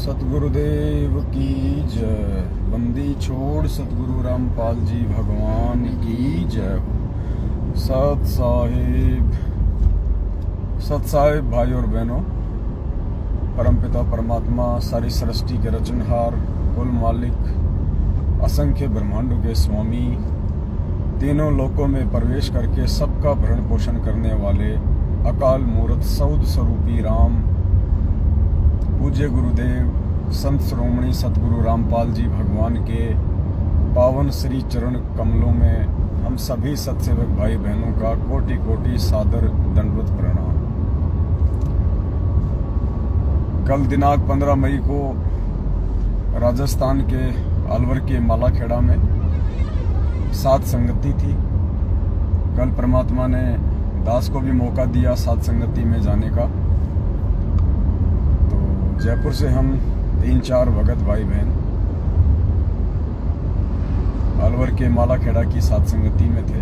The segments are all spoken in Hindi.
सतगुरुदेव की जय। बंदी छोड़ सतगुरु रामपाल जी भगवान की जय हो। सत साहिब भाई और बहनों, परमपिता परमात्मा सारी सृष्टि के रचनहार, कुल मालिक, असंख्य ब्रह्मांडों के स्वामी, तीनों लोकों में प्रवेश करके सबका भरण पोषण करने वाले अकाल मूर्त सौद स्वरूपी राम पूज्य गुरुदेव संत श्रोमणी सतगुरु रामपाल जी भगवान के पावन श्री चरण कमलों में हम सभी सत्सेवक भाई बहनों का कोटि कोटि सादर दंडवत प्रणाम। कल दिनांक 15 मई को राजस्थान के अलवर के मालाखेड़ा में सात संगति थी। कल परमात्मा ने दास को भी मौका दिया सात संगति में जाने का। तो जयपुर से हम 3-4 भगत भाई बहन अलवर के मालाखेड़ा की सात संगति में थे।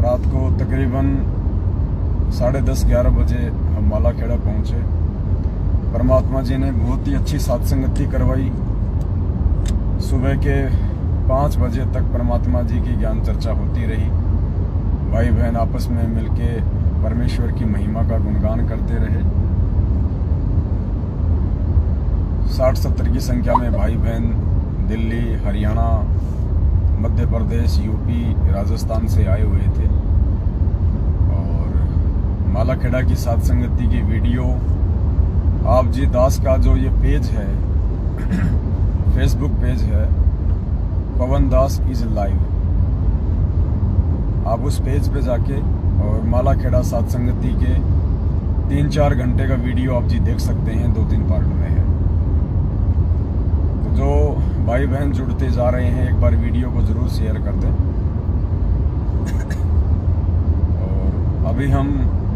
रात को तकरीबन 10:30-11 बजे हम मालाखेड़ा पहुंचे। परमात्मा जी ने बहुत ही अच्छी सात संगति करवाई। सुबह के 5 बजे तक परमात्मा जी की ज्ञान चर्चा होती रही। भाई बहन आपस में मिलके परमेश्वर की महिमा का गुणगान करते रहे। 60-70 की संख्या में भाई बहन दिल्ली, हरियाणा, मध्य प्रदेश, यूपी, राजस्थान से आए हुए थे। और मालाखेड़ा की सात संगति की वीडियो आप जी दास का जो ये पेज है फेसबुक पेज है, पवन दास इज लाइव, आप उस पेज पे जाके और मालाखेड़ा सात संगति के 3-4 घंटे का वीडियो आप जी देख सकते हैं। 2-3 पार्ट में है। तो जो भाई बहन जुड़ते जा रहे हैं, एक बार वीडियो को जरूर शेयर कर दें। और अभी हम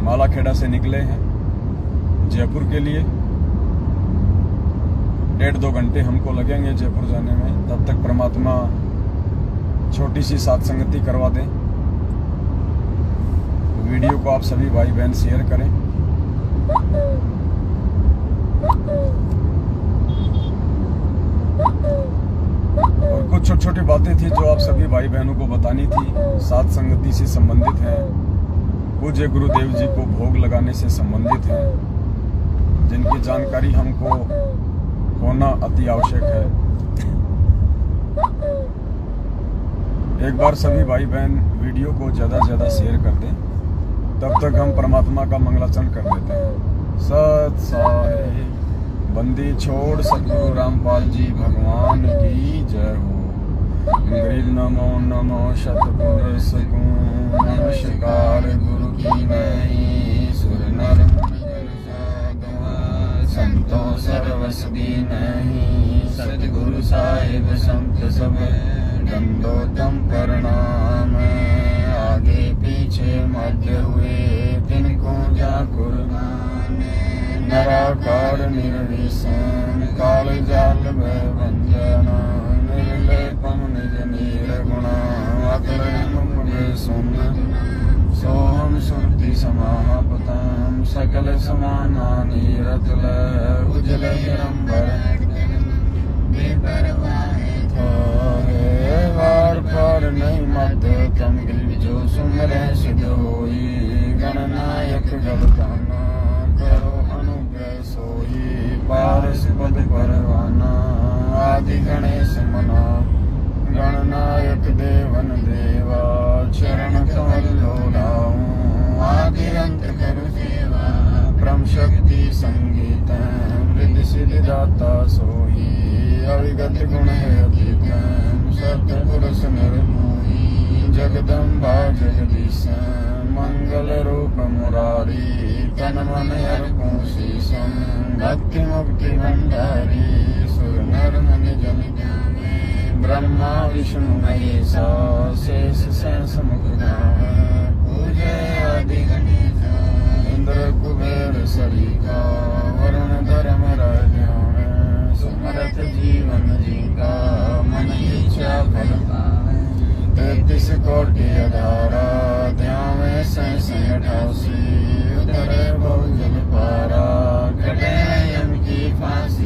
मालाखेड़ा से निकले हैं जयपुर के लिए। 1.5-2 घंटे हमको लगेंगे जयपुर जाने में। तब तक परमात्मा छोटी सी सात संगति करवा दें। वीडियो को आप सभी भाई बहन शेयर करें। और कुछ छोटी छोटी बातें थी जो आप सभी भाई बहनों को बतानी थी, सात संगति से संबंधित है, पूज्य गुरुदेव जी को भोग लगाने से संबंधित है, जिनकी जानकारी हमको होना अति आवश्यक है। एक बार सभी भाई बहन वीडियो को ज़्यादा से ज़्यादा शेयर कर दें, तब तक हम परमात्मा का मंगलाचरण कर देते हैं। सत साहिब बंदी छोड़ सतगुरु रामपाल जी भगवान की जय हो। गरीब नमो नमो शतपुरुष को नमस्कार गुरु की नहीं सुर नर संतों सर्वसदी नहीं। सतगुरु साहिब संत सब दंडोतम प्रणाम। आगे पीछे मध्य हुए तिनको जाकुर नराकार निर्विषम काल जाल भंजन निर्लेपम निज निर्गुणा अकल सुन सोहम सुरति समापतम सकल समाना नीरतल उजल हिरंबर वार पार नहीं मत तम जो सुमरे सिद्ध होई। गणनायक गणताना करो अनुग्रह सोई। पारस पद परवाना आदि गणेश मना। गणनायक देवन देवा चरण कमल लोलाऊं। आदि अंत कर सेवा ब्रह्म शक्ति संगीत वृद्धि सिद्धि दाता सोई। अविगत गुण है अतीतम सतपुरुष निर्मोही। जगदम्बा जगदीश मंगल रूप मुरारी। तन मन अर्पण शीशम भक्ति मुक्ति भंडारी। सुर नर मुनि जन ब्रह्मा विष्णु महेशा शेष शेष मुख पूजे आदि गणेश। इंद्र कुबेर सरीखा वरुण धर्म राजा। सुमरत जीवन जीका मन इच्छा फल पावे। 33 कोटि अधारा ध्यान सहस 88। उधर बहु जल पारा कटे यम की फांसी।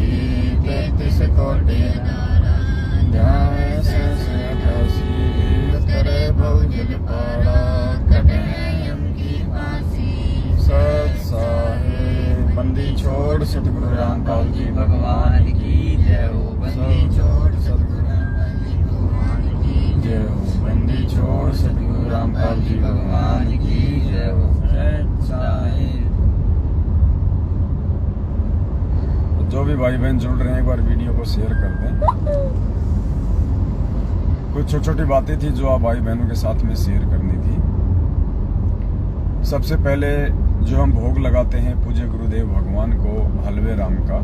पाल जी भगवान की जय हो। जो भी भाई बहन जुड़ रहे हैं एक बार वीडियो को शेयर कर दें। कुछ छोटी छोटी बातें थी जो आप भाई बहनों के साथ में शेयर करनी थी। सबसे पहले जो हम भोग लगाते हैं पूज्य गुरुदेव भगवान को हलवे राम का,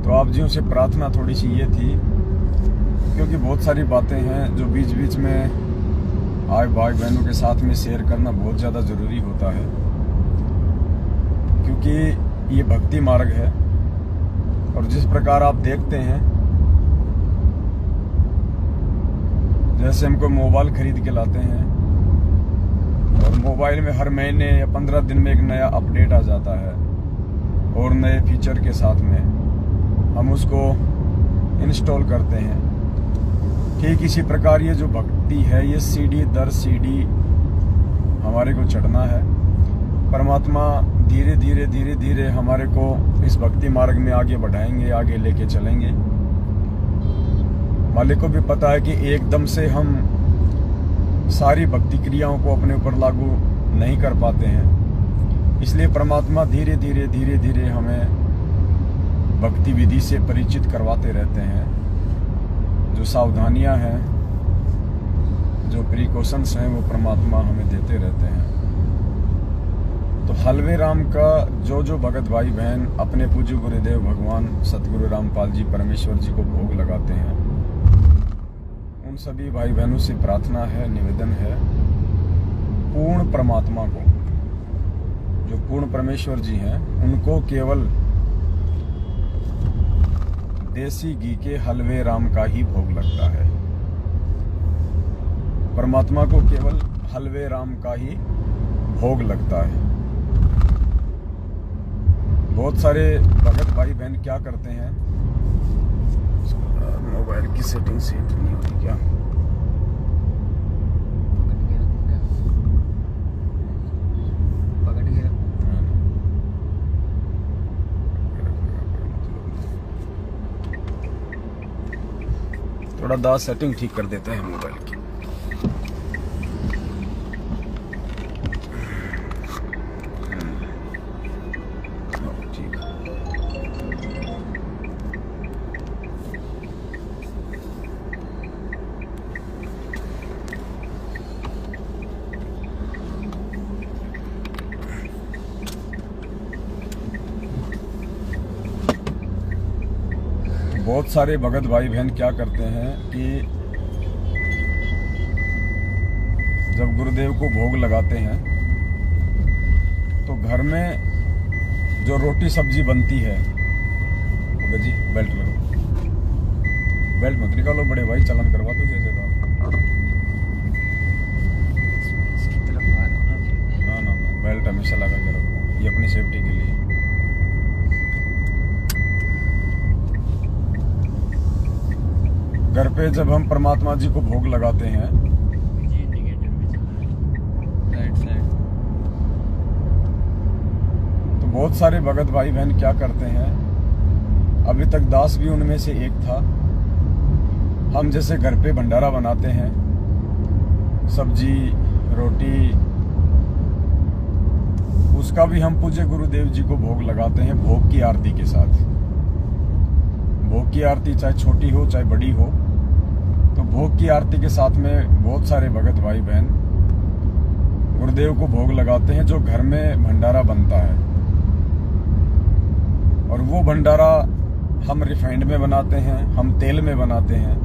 तो आप जियों से प्रार्थना थोड़ी सी ये थी, क्योंकि बहुत सारी बातें हैं जो बीच बीच में आए भाई बहनों के साथ में शेयर करना बहुत ज़्यादा ज़रूरी होता है, क्योंकि ये भक्ति मार्ग है। और जिस प्रकार आप देखते हैं, जैसे हमको मोबाइल खरीद के लाते हैं और मोबाइल में हर महीने या 15 दिन में एक नया अपडेट आ जाता है और नए फीचर के साथ में हम उसको इंस्टॉल करते हैं। ठीक इसी प्रकार ये जो भक्ति है, ये सीढ़ी दर सीढ़ी हमारे को चढ़ना है। परमात्मा धीरे धीरे धीरे धीरे हमारे को इस भक्ति मार्ग में आगे बढ़ाएंगे, आगे लेके चलेंगे। मालिक को भी पता है कि एकदम से हम सारी भक्ति क्रियाओं को अपने ऊपर लागू नहीं कर पाते हैं, इसलिए परमात्मा धीरे धीरे धीरे धीरे हमें भक्ति विधि से परिचित करवाते रहते हैं। जो सावधानियां हैं, जो प्रिकॉशंस हैं, वो परमात्मा हमें देते रहते हैं। तो हलवे राम का जो भगत भाई बहन अपने पूज्य गुरुदेव भगवान सतगुरु रामपाल जी परमेश्वर जी को भोग लगाते हैं, उन सभी भाई बहनों से प्रार्थना है, निवेदन है, पूर्ण परमात्मा को, जो पूर्ण परमेश्वर जी हैं, उनको केवल देसी घी के हलवे राम का ही भोग लगता है। परमात्मा को केवल हलवे राम का ही भोग लगता है। बहुत सारे भगत भाई बहन क्या करते हैं, मोबाइल की सेटिंग सेट नहीं होती क्या? पकड़ गया। थोड़ा दास सेटिंग ठीक कर देते हैं मोबाइल की। बहुत सारे भगत भाई बहन क्या करते हैं कि जब गुरुदेव को भोग लगाते हैं तो घर में जो रोटी सब्जी बनती है, जी बेल्ट लगाओ, बेल्ट मत निकालो बड़े भाई, चालान करवा दो कैसे तो। ना बेल्ट हमेशा लगा के रखो, ये अपनी सेफ्टी के लिए। घर पे जब हम परमात्मा जी को भोग लगाते हैं, तो बहुत सारे भगत भाई बहन क्या करते हैं, अभी तक दास भी उनमें से एक था। हम जैसे घर पे भंडारा बनाते हैं, सब्जी रोटी, उसका भी हम पूज्य गुरुदेव जी को भोग लगाते हैं भोग की आरती के साथ। भोग की आरती चाहे छोटी हो चाहे बड़ी हो, तो भोग की आरती के साथ में बहुत सारे भगत भाई बहन गुरुदेव को भोग लगाते हैं, जो घर में भंडारा बनता है। और वो भंडारा हम रिफाइंड में बनाते हैं, हम तेल में बनाते हैं।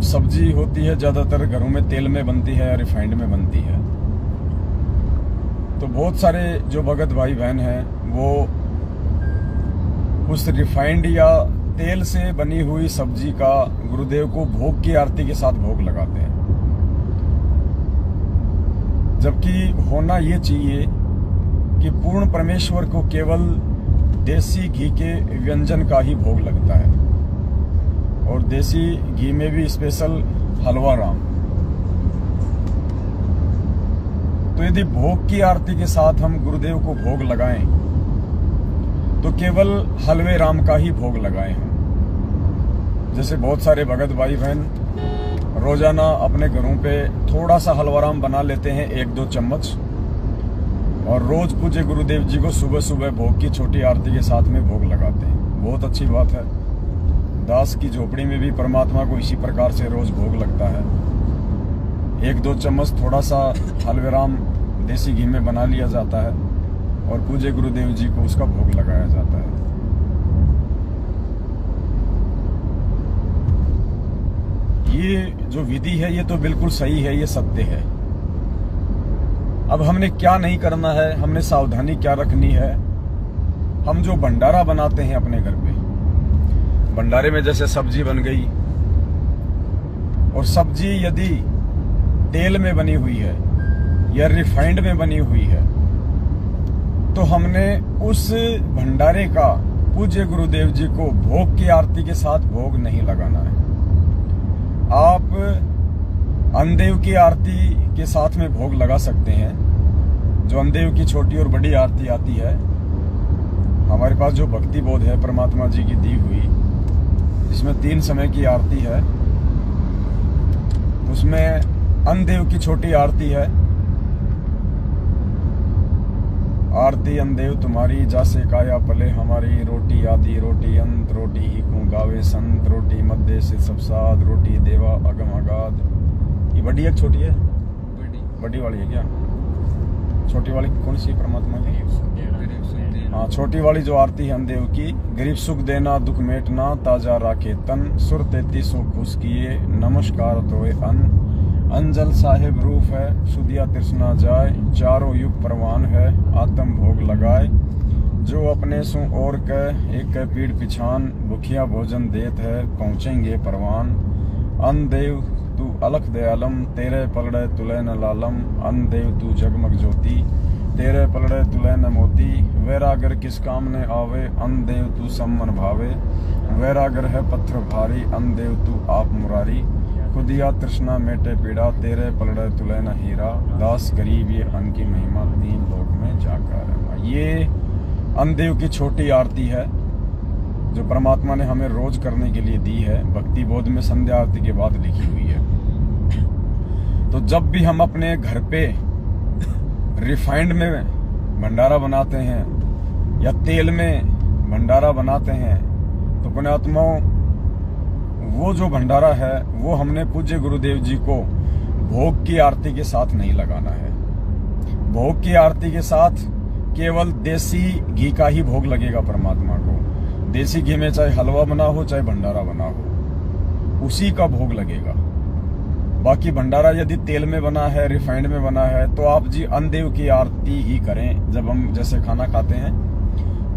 सब्जी होती है ज्यादातर घरों में तेल में बनती है या रिफाइंड में बनती है। तो बहुत सारे जो भगत भाई बहन हैं वो उस रिफाइंड या तेल से बनी हुई सब्जी का गुरुदेव को भोग की आरती के साथ भोग लगाते हैं, जबकि होना ये चाहिए कि पूर्ण परमेश्वर को केवल देसी घी के व्यंजन का ही भोग लगता है, और देसी घी में भी स्पेशल हलवा राम। तो यदि भोग की आरती के साथ हम गुरुदेव को भोग लगाएं तो केवल हलवे राम का ही भोग लगाए हैं। जैसे बहुत सारे भगत भाई बहन रोजाना अपने घरों पे थोड़ा सा हलवाराम बना लेते हैं, 1-2 चम्मच, और रोज पूज्य गुरुदेव जी को सुबह सुबह भोग की छोटी आरती के साथ में भोग लगाते हैं। बहुत अच्छी बात है। दास की झोपड़ी में भी परमात्मा को इसी प्रकार से रोज भोग लगता है। 1-2 चम्मच थोड़ा सा हलवेराम देसी घी में बना लिया जाता है और पूज्य गुरुदेव जी को उसका भोग लगाया जाता है। ये जो विधि है ये तो बिल्कुल सही है, ये सत्य है। अब हमने क्या नहीं करना है, हमने सावधानी क्या रखनी है। हम जो भंडारा बनाते हैं अपने घर पे, भंडारे में जैसे सब्जी बन गई, और सब्जी यदि तेल में बनी हुई है या रिफाइंड में बनी हुई है, तो हमने उस भंडारे का पूज्य गुरुदेव जी को भोग की आरती के साथ भोग नहीं लगाना है। आप अंदेव की आरती के साथ में भोग लगा सकते हैं। जो अंदेव की छोटी और बड़ी आरती आती है, हमारे पास जो भक्ति बोध है परमात्मा जी की दी हुई, जिसमें 3 समय की आरती है, उसमें अंदेव की छोटी आरती है। आरती अंदेव तुम्हारी जासे काया पले हमारी, रोटी आदि रोटी अंत, रोटी ही को गावे संत, रोटी मध्य से सबसाद, रोटी देवा अगम अगाध। ये बड़ी है छोटी है? बड़ी वाली है क्या? छोटी वाली कौन सी परमात्मा की? हाँ, छोटी वाली जो आरती है अंदेव की, गरीब सुख देना दुख मेटना, ताजा राखे तन, सुर 33 खुश किए, नमस्कार तोए अन, अंजल साहिब रूप है, सुदिया तृष्णा जाए, चारों युग परवान है, आत्म भोग लगाए, जो अपने सु और कह एक पीड़ पिछान, भुखिया भोजन देत है पहुँचेंगे परवान, अनदेव तू अलख दयालम, तेरे पलड़े तुले न लालम, अनदेव तू जगमग ज्योति, तेरे पलड़े तुले न मोती, वैरागर किस काम ने आवे, अनदेव तू सम्मन भावे, वैरागर है पत्थर भारी, अनदेव तू आप मुरारी, खुदिया तृष्णा मेटे पीड़ा, तेरे पलड़े तुले न हीरा, दास गरीब ये अन्न की महिमा, 3 लोक में जाकर। ये अनदेव की छोटी आरती है जो परमात्मा ने हमें रोज करने के लिए दी है। भक्ति बोध में संध्या आरती के बाद लिखी हुई है। तो जब भी हम अपने घर पे रिफाइंड में भंडारा बनाते हैं या तेल में भंडारा बनाते हैं, तो पुण्यात्माओं, वो जो भंडारा है वो हमने पूज्य गुरुदेव जी को भोग की आरती के साथ नहीं लगाना है। भोग की आरती के साथ केवल देसी घी का ही भोग लगेगा परमात्मा को। देसी घी में चाहे हलवा बना हो चाहे भंडारा बना हो, उसी का भोग लगेगा। बाकी भंडारा यदि तेल में बना है, रिफाइंड में बना है, तो आप जी अनदेव की आरती ही करें। जब हम जैसे खाना खाते हैं,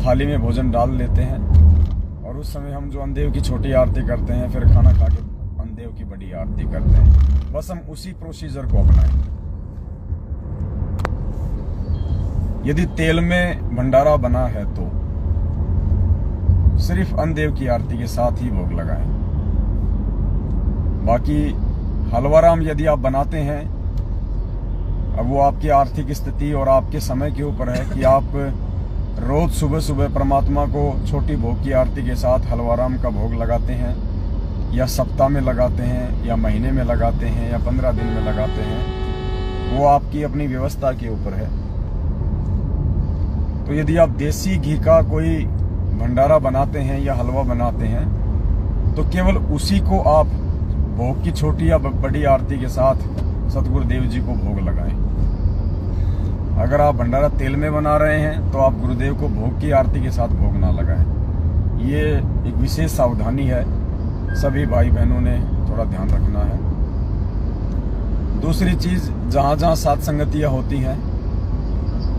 थाली में भोजन डाल लेते हैं और उस समय हम जो अनदेव की छोटी आरती करते हैं, फिर खाना खा के अनदेव की बड़ी आरती करते हैं। बस हम उसी प्रोसीजर को अपनाएं। यदि तेल में भंडारा बना है तो सिर्फ अनदेव की आरती के साथ ही भोग लगाएं। बाकी हलवाराम यदि आप बनाते हैं, अब वो आपकी आर्थिक स्थिति और आपके समय के ऊपर है कि आप रोज सुबह सुबह परमात्मा को छोटी भोग की आरती के साथ हलवाराम का भोग लगाते हैं, या सप्ताह में लगाते हैं, या महीने में लगाते हैं, या 15 दिन में लगाते हैं। वो आपकी अपनी व्यवस्था के ऊपर है। तो यदि आप देसी घी का कोई भंडारा बनाते हैं या हलवा बनाते हैं, तो केवल उसी को आप भोग की छोटी या बड़ी आरती के साथ सतगुरुदेव जी को भोग लगाएं। अगर आप भंडारा तेल में बना रहे हैं तो आप गुरुदेव को भोग की आरती के साथ भोग ना लगाएं। ये एक विशेष सावधानी है, सभी भाई बहनों ने थोड़ा ध्यान रखना है। दूसरी चीज, जहाँ जहाँ सात संगतियाँ होती हैं,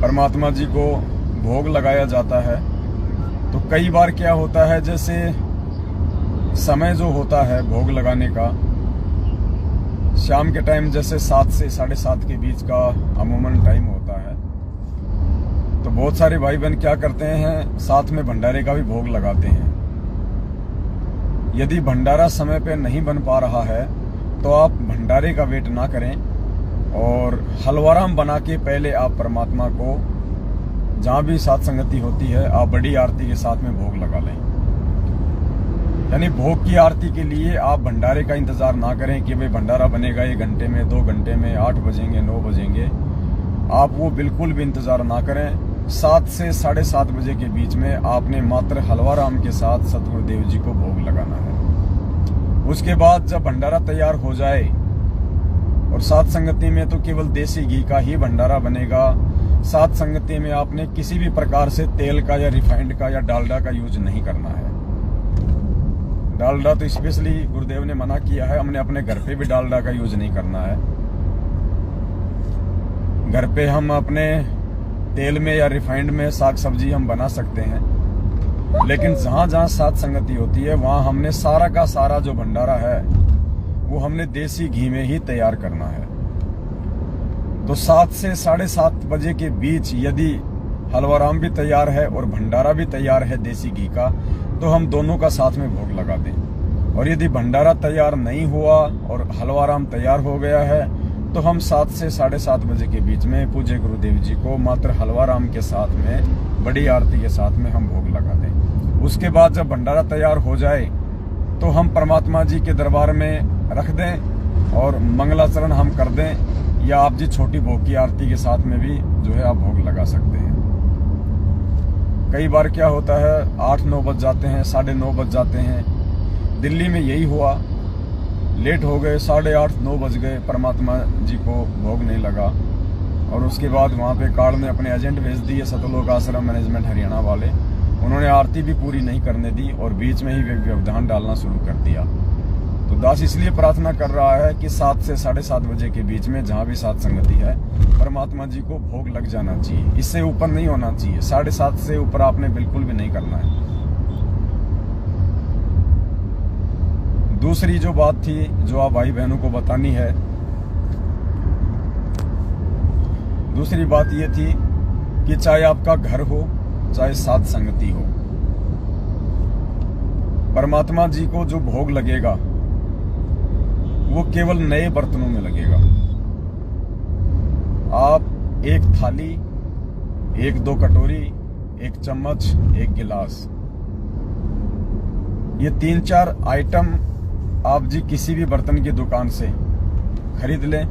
परमात्मा जी को भोग लगाया जाता है, तो कई बार क्या होता है, जैसे समय जो होता है भोग लगाने का, शाम के टाइम जैसे 7 से 7:30 के बीच का अमूमन टाइम होता है, तो बहुत सारे भाई बहन क्या करते हैं, साथ में भंडारे का भी भोग लगाते हैं। यदि भंडारा समय पे नहीं बन पा रहा है तो आप भंडारे का वेट ना करें और हलवाराम बना के पहले आप परमात्मा को, जहाँ भी सात संगति होती है, आप बड़ी आरती के साथ में भोग लगा लें। यानी भोग की आरती के लिए आप भंडारे का इंतजार ना करें कि भाई भंडारा बनेगा 1 घंटे में, 2 घंटे में, 8 बजेंगे, 9 बजेंगे। आप वो बिल्कुल भी इंतजार ना करें। 7 से 7:30 बजे के बीच में आपने मात्र हलवा राम के साथ सतगुरुदेव जी को भोग लगाना है। उसके बाद जब भंडारा तैयार हो जाए, और सात संगति में तो केवल देसी घी का ही भंडारा बनेगा। सात संगति में आपने किसी भी प्रकार से तेल का या रिफाइंड का या डालडा का यूज नहीं करना है। डालडा तो स्पेशली गुरुदेव ने मना किया है। हमने अपने घर पे भी डालडा का यूज नहीं करना है। घर पे हम अपने तेल में या रिफाइंड में साग सब्जी हम बना सकते हैं, लेकिन जहां जहां सात संगति होती है वहां हमने सारा का सारा जो भंडारा है वो हमने देसी घी में ही तैयार करना है। तो 7 से 7:30 बजे के बीच यदि हलवाराम भी तैयार है और भंडारा भी तैयार है देसी घी का, तो हम दोनों का साथ में भोग लगा दें। और यदि भंडारा तैयार नहीं हुआ और हलवाराम तैयार हो गया है, तो हम 7 से 7:30 बजे के बीच में पूज्य गुरुदेव जी को मात्र हलवाराम के साथ में बड़ी आरती के साथ में हम भोग लगा दें। उसके बाद जब भंडारा तैयार हो जाए तो हम परमात्मा जी के दरबार में रख दें और मंगलाचरण हम कर दें, या आप जी छोटी भोग की आरती के साथ में भी जो है आप भोग लगा सकते हैं। कई बार क्या होता है 8-9 बज जाते हैं, 9:30 बज जाते हैं। दिल्ली में यही हुआ, लेट हो गए, 8:30-9 बज गए, परमात्मा जी को भोग नहीं लगा। और उसके बाद वहाँ पे कार्ड ने अपने एजेंट भेज दिए, सतलोक आश्रम मैनेजमेंट हरियाणा वाले। उन्होंने आरती भी पूरी नहीं करने दी और बीच में ही व्यवधान डालना शुरू कर दिया। तो दास इसलिए प्रार्थना कर रहा है कि 7 से 7:30 बजे के बीच में जहाँ भी सात संगति है, परमात्मा जी को भोग लग जाना चाहिए। इससे ऊपर नहीं होना चाहिए। 7:30 से ऊपर आपने बिल्कुल भी नहीं करना है। दूसरी जो बात थी जो आप भाई बहनों को बतानी है, दूसरी बात ये थी कि चाहे आपका घर हो, चाहे सात संगति हो, परमात्मा जी को जो भोग लगेगा वो केवल नए बर्तनों में लगेगा। आप एक थाली, 1-2 कटोरी, 1 चम्मच, 1 गिलास, ये 3-4 आइटम आप जी किसी भी बर्तन की दुकान से खरीद लें।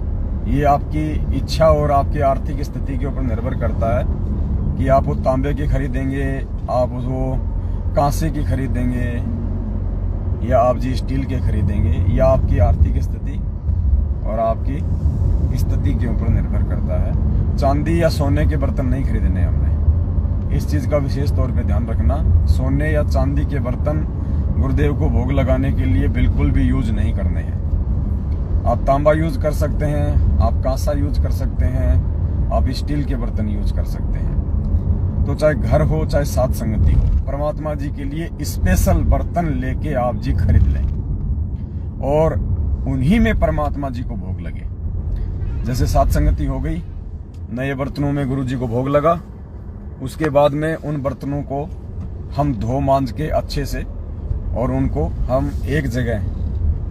ये आपकी इच्छा और आपकी आर्थिक स्थिति के ऊपर निर्भर करता है कि आप वो तांबे की खरीदेंगे, आप वो कांसे की खरीदेंगे, या आप जी स्टील के खरीदेंगे, या आपकी आर्थिक स्थिति और आपकी स्थिति के ऊपर निर्भर करता है। चांदी या सोने के बर्तन नहीं खरीदने हमने। इस चीज का विशेष तौर पे ध्यान रखना। सोने या चांदी के बर्तन गुरुदेव को भोग लगाने के लिए बिल्कुल भी यूज नहीं करने हैं। आप तांबा यूज कर सकते हैं, आप कांसा यूज कर सकते हैं, आप स्टील के बर्तन यूज कर सकते हैं। तो चाहे घर हो, चाहे सात संगति हो, परमात्मा जी के लिए स्पेशल बर्तन लेके आप जी खरीद लें और उन्हीं में परमात्मा जी को भोग लगे। जैसे सात संगति हो गई, नए बर्तनों में गुरु जी को भोग लगा। उसके बाद में उन बर्तनों को हम धो मांज के अच्छे से, और उनको हम एक जगह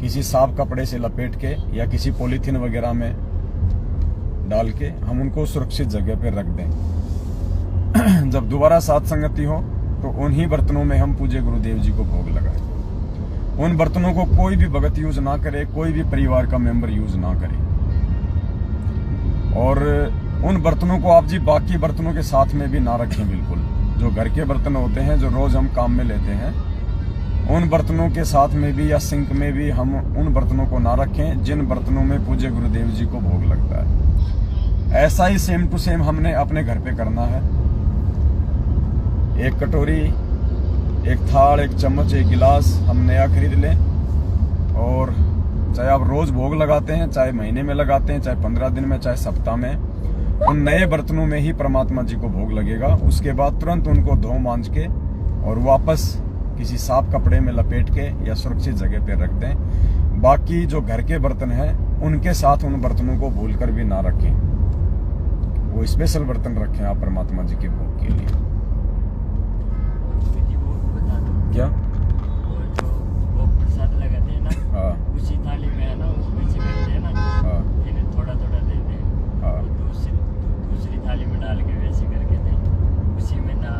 किसी साफ कपड़े से लपेट के या किसी पॉलीथीन वगैरह में डाल के हम उनको सुरक्षित जगह पे रख दें। जब दोबारा सात संगति हो तो उन्हीं बर्तनों में हम पूज्य गुरुदेव जी को भोग लगाएं। उन बर्तनों को कोई भी भगत यूज ना करे, कोई भी परिवार का मेंबर यूज ना करे। और उन बर्तनों को आप जी बाकी बर्तनों के साथ में भी ना रखें बिल्कुल। जो घर के बर्तन होते हैं, जो रोज हम काम में लेते हैं, उन बर्तनों के साथ में भी या सिंक में भी हम उन बर्तनों को ना रखें जिन बर्तनों में पूज्य गुरुदेव जी को भोग लगता है। ऐसा ही सेम टू सेम हमने अपने घर पे करना है। 1 कटोरी, 1 थाल, 1 चम्मच, 1 गिलास हम नया खरीद लें। और चाहे आप रोज भोग लगाते हैं, चाहे महीने में लगाते हैं, चाहे 15 दिन में, चाहे सप्ताह में, उन नए बर्तनों में ही परमात्मा जी को भोग लगेगा। उसके बाद तुरंत उनको धो मांज के और वापस किसी साफ कपड़े में लपेट के या सुरक्षित जगह पे रख दें। बाकी जो घर के बर्तन हैं उनके साथ उन बर्तनों को भूलकर भी ना रखें। वो स्पेशल बर्तन रखें आप परमात्मा जी के भोग के लिए। क्या वो जो भोग प्रसाद लगाते हैं ना, हाँ, उसी थाली में है ना, उसमें से करते हैं ना, हाँ, फिर थोड़ा थोड़ा देते हैं। हाँ, तो दूसरी थाली में डाल के वैसे करके दें। उसी में ना,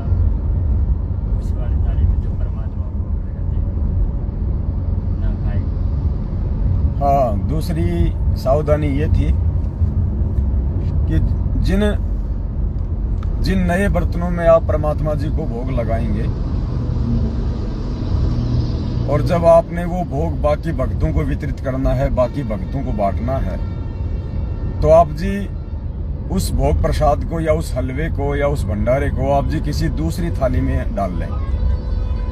उस वाली थाली में जो परमात्मा को भोग लगाते हैं। दूसरी सावधानी ये थी कि जिन नए बर्तनों में आप परमात्मा जी को भोग लगाएंगे और जब आपने वो भोग बाकी भक्तों को वितरित करना है, बाकी भक्तों को बांटना है, तो आप जी उस भोग प्रसाद को या उस हलवे को या उस भंडारे को आप जी किसी दूसरी थाली में डाल लें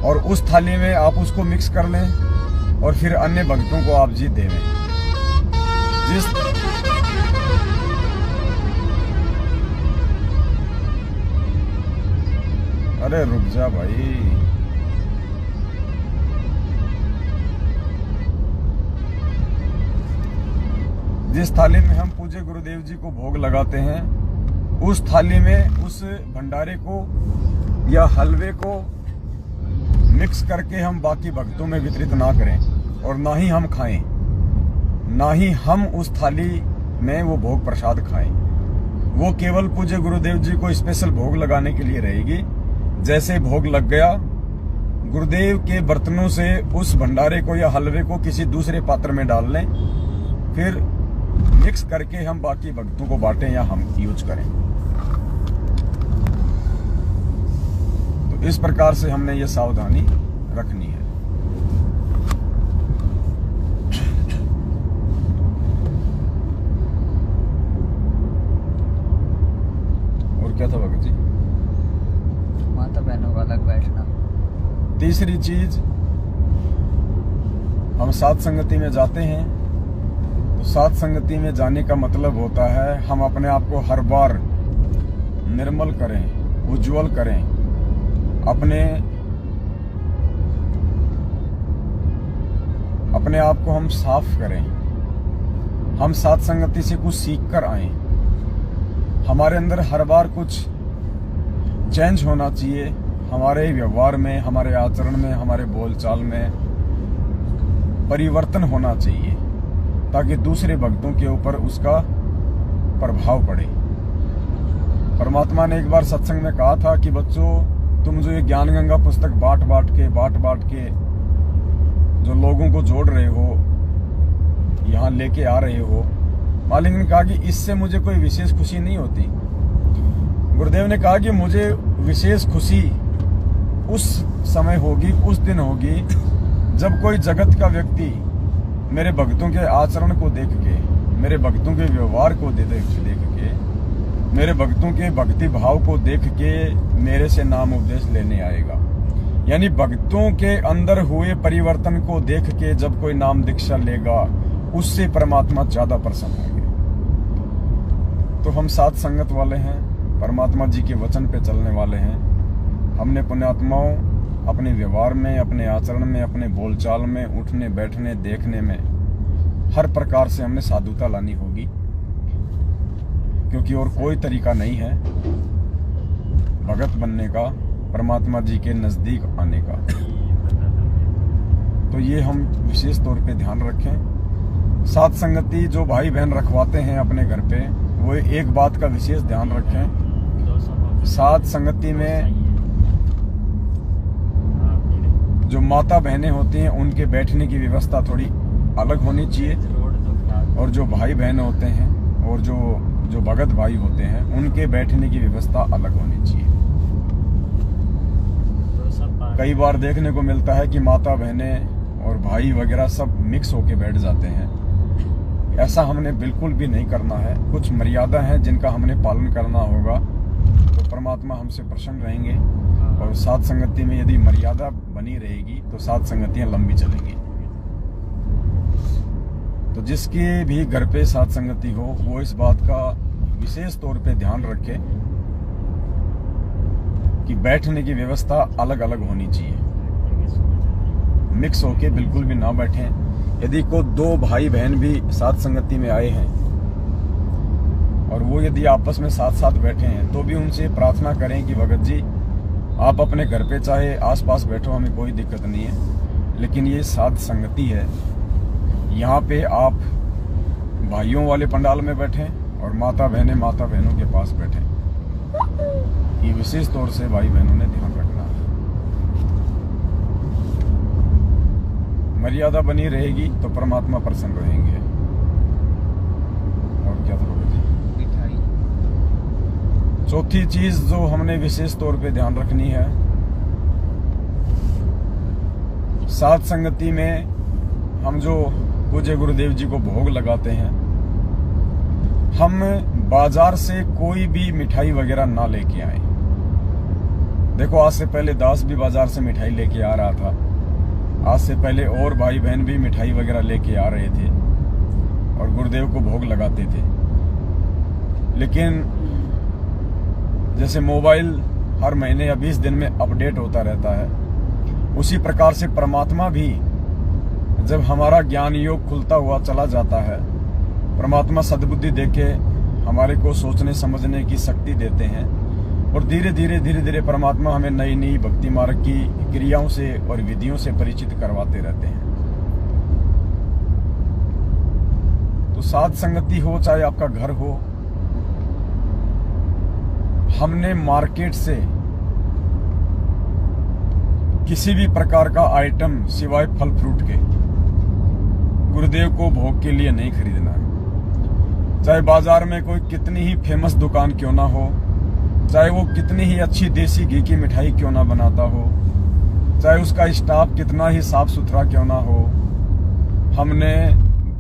और उस थाली में आप उसको मिक्स कर लें और फिर अन्य भक्तों को आप जी देवें। अरे रुक जा भाई, जिस थाली में हम पूज्य गुरुदेव जी को भोग लगाते हैं उस थाली में उस भंडारे को या हलवे को मिक्स करके हम बाकी भक्तों में वितरित ना करें और ना ही हम खाएं, ना ही हम उस थाली में वो भोग प्रसाद खाएं। वो केवल पूज्य गुरुदेव जी को स्पेशल भोग लगाने के लिए रहेगी। जैसे भोग लग गया, गुरुदेव के बर्तनों से उस भंडारे को या हलवे को किसी दूसरे पात्र में डाल लें, फिर मिक्स करके हम बाकी भक्तों को बांटें या हम यूज करें। तो इस प्रकार से हमने ये सावधानी रखनी है। और क्या था भगत जी? माता बहनों का अलग बैठना। तीसरी चीज, हम साथ संगति में जाते हैं तो साथ संगति में जाने का मतलब होता है हम अपने आप को हर बार निर्मल करें, उज्जवल करें, अपने आप को हम साफ करें। हम साथ संगति से कुछ सीख कर आए। हमारे अंदर हर बार कुछ चेंज होना चाहिए, हमारे व्यवहार में, हमारे आचरण में, हमारे बोलचाल में परिवर्तन होना चाहिए ताकि दूसरे भक्तों के ऊपर उसका प्रभाव पड़े। परमात्मा ने एक बार सत्संग में कहा था कि बच्चों, तुम जो ये ज्ञान गंगा पुस्तक बांट बांट के जो लोगों को जोड़ रहे हो, यहाँ लेके आ रहे हो, मालिक ने कहा कि इससे मुझे कोई विशेष खुशी नहीं होती। गुरुदेव ने कहा कि मुझे विशेष खुशी उस समय होगी, उस दिन होगी जब कोई जगत का व्यक्ति मेरे भक्तों के आचरण को देख के, मेरे भक्तों के व्यवहार को देख के, मेरे भक्तों के भक्ति भाव को देख के मेरे से नाम उपदेश लेने आएगा। यानी भक्तों के अंदर हुए परिवर्तन को देख के जब कोई नाम दीक्षा लेगा, उससे परमात्मा ज्यादा प्रसन्न होंगे। तो हम साथ संगत वाले हैं, परमात्मा जी के वचन पे चलने वाले हैं। हमने पुण्यात्माओं अपने व्यवहार में, अपने आचरण में, अपने बोलचाल में, उठने बैठने देखने में हर प्रकार से हमने साधुता लानी होगी, क्योंकि और कोई तरीका नहीं है भगत बनने का, परमात्मा जी के नजदीक आने का। तो ये हम विशेष तौर पे ध्यान रखें। साथ संगति जो भाई बहन रखवाते हैं अपने घर पे, वो एक बात का विशेष ध्यान रखें। साथ संगति में जो माता बहनें होती हैं उनके बैठने की व्यवस्था थोड़ी अलग होनी चाहिए, और जो भाई बहन होते हैं और जो भगत भाई होते हैं उनके बैठने की व्यवस्था अलग होनी चाहिए। कई बार देखने को मिलता है कि माता बहनें और भाई वगैरह सब मिक्स होके बैठ जाते हैं। ऐसा हमने बिल्कुल भी नहीं करना है। कुछ मर्यादा है जिनका हमने पालन करना होगा, तो परमात्मा हमसे प्रसन्न रहेंगे। और साथ संगति में यदि मर्यादा बनी रहेगी तो साथ संगतियां लंबी चलेंगी। तो जिसके भी घर पे साथ संगति हो वो इस बात का विशेष तौर पे ध्यान रखे कि बैठने की व्यवस्था अलग अलग होनी चाहिए। मिक्स होके बिल्कुल भी ना बैठें। यदि को दो भाई बहन भी साथ संगति में आए हैं और वो यदि आपस में साथ साथ बैठे हैं, तो भी उनसे प्रार्थना करें कि भगत जी आप अपने घर पे चाहे आसपास बैठो, हमें कोई दिक्कत नहीं है, लेकिन ये साथ संगति है, यहाँ पे आप भाइयों वाले पंडाल में बैठें और माता बहनों के पास बैठें। ये विशेष तौर से भाई बहनों ने ध्यान रखना है। मर्यादा बनी रहेगी तो परमात्मा प्रसन्न रहेंगे। चौथी चीज जो हमने विशेष तौर पे ध्यान रखनी है, साध संगति में हम जो पूज्य गुरुदेव जी को भोग लगाते हैं, हम बाजार से कोई भी मिठाई वगैरह ना लेके आए। देखो, आज से पहले दास भी बाजार से मिठाई लेके आ रहा था, आज से पहले और भाई बहन भी मिठाई वगैरह लेके आ रहे थे और गुरुदेव को भोग लगाते थे। लेकिन जैसे मोबाइल हर महीने या 20 दिन में अपडेट होता रहता है, उसी प्रकार से परमात्मा भी जब हमारा ज्ञान योग खुलता हुआ चला जाता है, परमात्मा सद्बुद्धि देके हमारे को सोचने समझने की शक्ति देते हैं और धीरे धीरे परमात्मा हमें नई नई भक्ति मार्ग की क्रियाओं से और विधियों से परिचित करवाते रहते हैं। तो साध संगति हो चाहे आपका घर हो, हमने मार्केट से किसी भी प्रकार का आइटम सिवाय फल फ्रूट के गुरुदेव को भोग के लिए नहीं खरीदना है। चाहे बाजार में कोई कितनी ही फेमस दुकान क्यों ना हो, चाहे वो कितनी ही अच्छी देसी घी की मिठाई क्यों ना बनाता हो, चाहे उसका स्टाफ कितना ही साफ सुथरा क्यों ना हो, हमने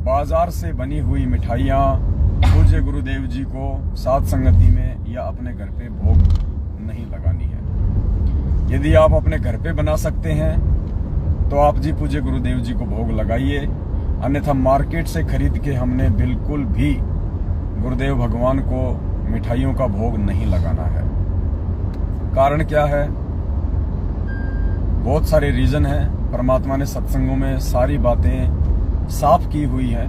बाजार से बनी हुई मिठाइयाँ पूज्य गुरुदेव जी को साध संगति में या अपने घर पे भोग नहीं लगानी है। यदि आप अपने घर पे बना सकते हैं तो आप जी पूज्य गुरुदेव जी को भोग लगाइए, अन्यथा मार्केट से खरीद के हमने बिल्कुल भी गुरुदेव भगवान को मिठाइयों का भोग नहीं लगाना है। कारण क्या है? बहुत सारे रीजन हैं। परमात्मा ने सत्संगों में सारी बातें साफ की हुई है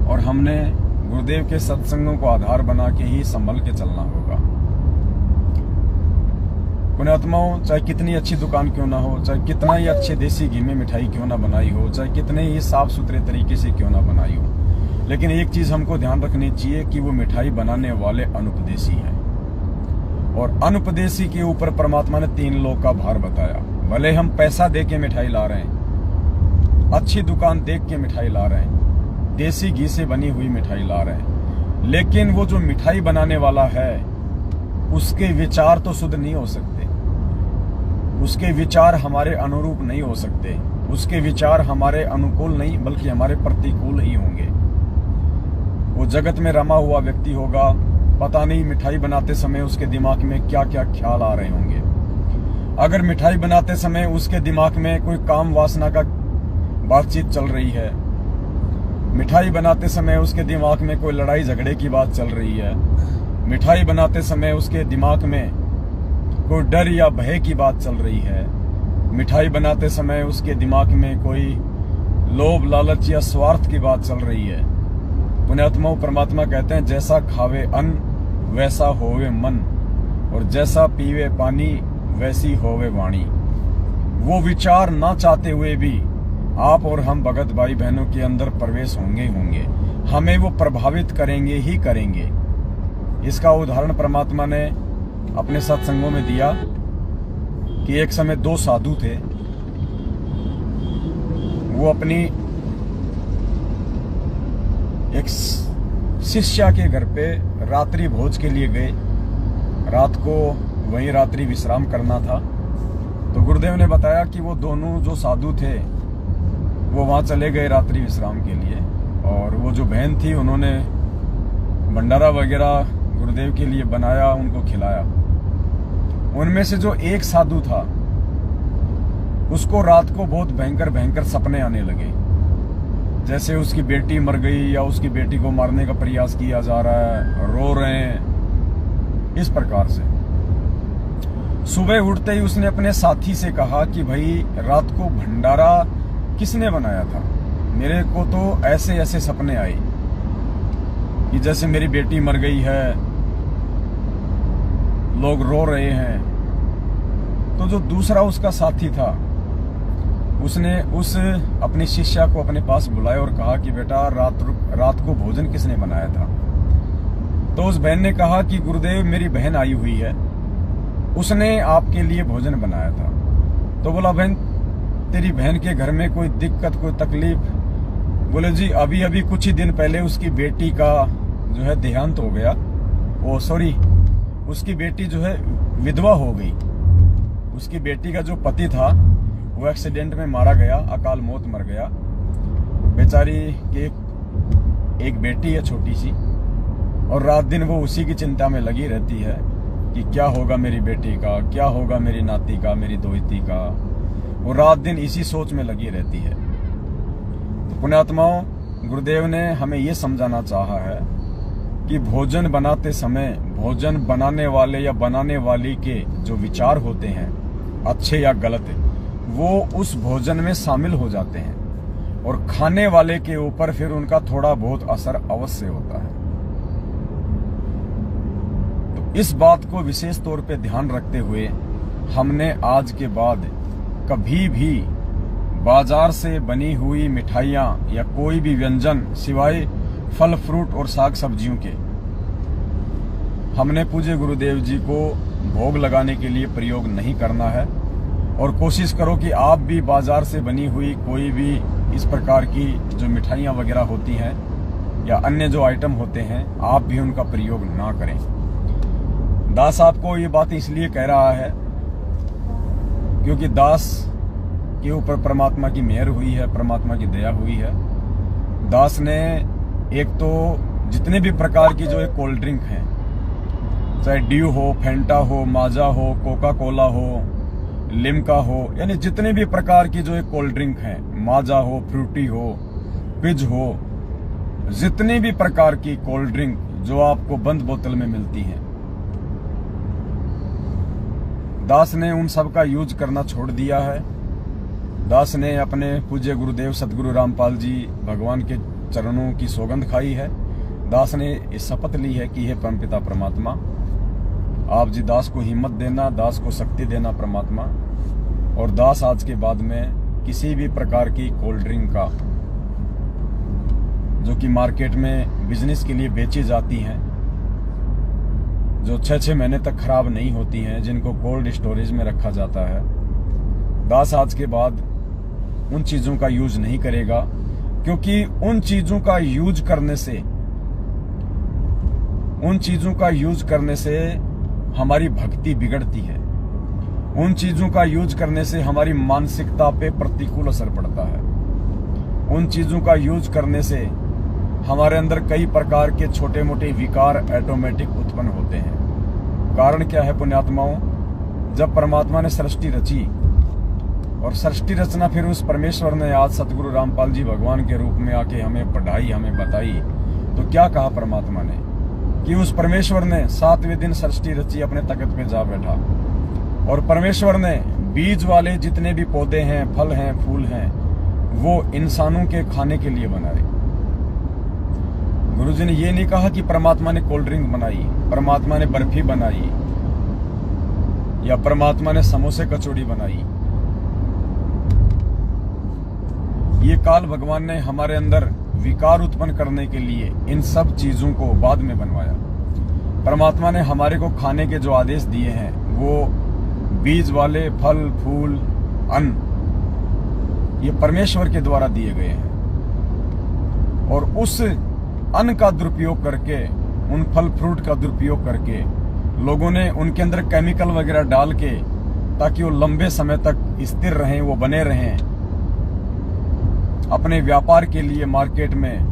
और हमने गुरुदेव के सत्संगों को आधार बना के ही संभल के चलना होगा। पुण्यात्माओं, चाहे कितनी अच्छी दुकान क्यों ना हो, चाहे कितना ही अच्छे देसी घी में मिठाई क्यों ना बनाई हो, चाहे कितने ही साफ सुथरे तरीके से क्यों ना बनाई हो, लेकिन एक चीज हमको ध्यान रखनी चाहिए कि वो मिठाई बनाने वाले अनुपदेशी हैं। और अनुपदेशी के ऊपर परमात्मा ने 3 लोक का भार बताया। भले हम पैसा दे के मिठाई ला रहे हैं, अच्छी दुकान देख के मिठाई ला रहे हैं, देसी घी से बनी हुई मिठाई ला रहे हैं, लेकिन वो जो मिठाई बनाने वाला है उसके विचार तो शुद्ध नहीं हो सकते, उसके विचार हमारे अनुरूप नहीं हो सकते, उसके विचार हमारे अनुकूल नहीं बल्कि हमारे प्रतिकूल ही होंगे। वो जगत में रमा हुआ व्यक्ति होगा, पता नहीं मिठाई बनाते समय उसके दिमाग में क्या क्या ख्याल आ रहे होंगे। अगर मिठाई बनाते समय उसके दिमाग में कोई काम वासना का बातचीत चल रही है, मिठाई बनाते समय उसके दिमाग में कोई लड़ाई झगड़े की बात चल रही है, मिठाई बनाते समय उसके दिमाग में कोई डर या भय की बात चल रही है, मिठाई बनाते समय उसके दिमाग में कोई लोभ लालच या स्वार्थ की बात चल रही है। पुण्यात्माओं, परमात्मा कहते हैं जैसा खावे अन्न वैसा होवे मन और जैसा पीवे पानी वैसी होवे वाणी। वो विचार ना चाहते हुए भी आप और हम भगत भाई बहनों के अंदर प्रवेश होंगे हमें वो प्रभावित करेंगे ही करेंगे। इसका उदाहरण परमात्मा ने अपने सत्संगों में दिया कि एक समय 2 साधु थे। वो अपनी एक शिष्या के घर पे रात्रि भोज के लिए गए। रात को वहीं रात्रि विश्राम करना था। तो गुरुदेव ने बताया कि वो दोनों जो साधु थे वो वहां चले गए रात्रि विश्राम के लिए, और वो जो बहन थी उन्होंने भंडारा वगैरह गुरुदेव के लिए बनाया, उनको खिलाया। उनमें से जो एक साधु था उसको रात को बहुत भयंकर भयंकर सपने आने लगे, जैसे उसकी बेटी मर गई या उसकी बेटी को मारने का प्रयास किया जा रहा है, रो रहे हैं, इस प्रकार से। सुबह उठते ही उसने अपने साथी से कहा कि भाई रात को भंडारा किसने बनाया था? मेरे को तो ऐसे ऐसे सपने आए कि जैसे मेरी बेटी मर गई है, लोग रो रहे हैं। तो जो दूसरा उसका साथी था उसने उस अपनी शिष्या को अपने पास बुलाया और कहा कि बेटा रात को भोजन किसने बनाया था? तो उस बहन ने कहा कि गुरुदेव मेरी बहन आई हुई है, उसने आपके लिए भोजन बनाया था। तो बोला बहन तेरी बहन के घर में कोई दिक्कत कोई तकलीफ? बोले जी अभी अभी कुछ ही दिन पहले उसकी बेटी का जो है देहांत हो गया, उसकी बेटी जो है विधवा हो गई। उसकी बेटी का जो पति था वो एक्सीडेंट में मारा गया, अकाल मौत मर गया। बेचारी की एक बेटी है छोटी सी, और रात दिन वो उसी की चिंता में लगी रहती है कि क्या होगा मेरी बेटी का, क्या होगा मेरी नाती का, मेरी दोहिती का। वो रात दिन इसी सोच में लगी रहती है। तो पुण्यात्माओं, गुरुदेव ने हमें ये समझाना चाहा है कि भोजन बनाते समय भोजन बनाने वाले या बनाने वाली के जो विचार होते हैं, अच्छे या गलत, वो उस भोजन में शामिल हो जाते हैं और खाने वाले के ऊपर फिर उनका थोड़ा बहुत असर अवश्य होता है। तो इस बात को विशेष तौर पे ध्यान रखते हुए हमने आज के बाद कभी भी बाजार से बनी हुई मिठाइयां या कोई भी व्यंजन सिवाय फल फ्रूट और साग सब्जियों के हमने पूज्य गुरुदेव जी को भोग लगाने के लिए प्रयोग नहीं करना है। और कोशिश करो कि आप भी बाजार से बनी हुई कोई भी इस प्रकार की जो मिठाइयां वगैरह होती हैं या अन्य जो आइटम होते हैं, आप भी उनका प्रयोग ना करें। दास आपको ये बात इसलिए कह रहा है क्योंकि दास के ऊपर परमात्मा की मेहर हुई है, परमात्मा की दया हुई है। दास ने एक तो जितने भी प्रकार की जो एक कोल्ड ड्रिंक है, चाहे ड्यू हो, फेंटा हो, माजा हो, कोका कोला हो, लिम्का हो, यानी जितने भी प्रकार की जो एक कोल्ड ड्रिंक है, माजा हो, फ्रूटी हो, पिज हो, जितनी भी प्रकार की कोल्ड ड्रिंक जो आपको बंद बोतल में मिलती हैं, दास ने उन सब का यूज करना छोड़ दिया है। दास ने अपने पूज्य गुरुदेव सदगुरु रामपाल जी भगवान के चरणों की सौगंध खाई है। दास ने इस शपथ ली है कि हे परमपिता परमात्मा, आप जी दास को हिम्मत देना, दास को शक्ति देना परमात्मा, और दास आज के बाद में किसी भी प्रकार की कोल्ड ड्रिंक का जो कि मार्केट में बिजनेस के लिए बेची जाती हैं, जो 6-6 महीने तक खराब नहीं होती हैं, जिनको कोल्ड स्टोरेज में रखा जाता है, दास आज के बाद उन चीजों का यूज नहीं करेगा। क्योंकि उन चीजों का यूज करने से हमारी भक्ति बिगड़ती है। उन चीजों का यूज करने से हमारी मानसिकता पे प्रतिकूल असर पड़ता है। उन चीजों का यूज करने से हमारे अंदर कई प्रकार के छोटे मोटे विकार ऑटोमेटिक उत्पन्न होते हैं। कारण क्या है पुण्यात्माओं? जब परमात्मा ने सृष्टि रची और सृष्टि रचना फिर उस परमेश्वर ने आज सतगुरु रामपाल जी भगवान के रूप में आके हमें पढ़ाई, हमें बताई, तो क्या कहा परमात्मा ने कि उस परमेश्वर ने 7वें दिन सृष्टि रची, अपने तख्त पे जा बैठा, और परमेश्वर ने बीज वाले जितने भी पौधे हैं, फल हैं, फूल हैं, वो इंसानों के खाने के लिए बनाए। गुरुजी ने ये नहीं कहा कि परमात्मा ने कोल्ड ड्रिंक बनाई, परमात्मा ने बर्फी बनाई या परमात्मा ने समोसे कचौड़ी बनाई। ये काल भगवान ने हमारे अंदर विकार उत्पन्न करने के लिए इन सब चीजों को बाद में बनवाया। परमात्मा ने हमारे को खाने के जो आदेश दिए हैं वो बीज वाले फल, फूल, अन्न, ये परमेश्वर के द्वारा दिए गए हैं। और उस अन्न का दुरुपयोग करके, उन फल फ्रूट का दुरुपयोग करके लोगों ने उनके अंदर केमिकल वगैरह डाल के, ताकि वो लंबे समय तक स्थिर रहें, वो बने रहें, अपने व्यापार के लिए मार्केट में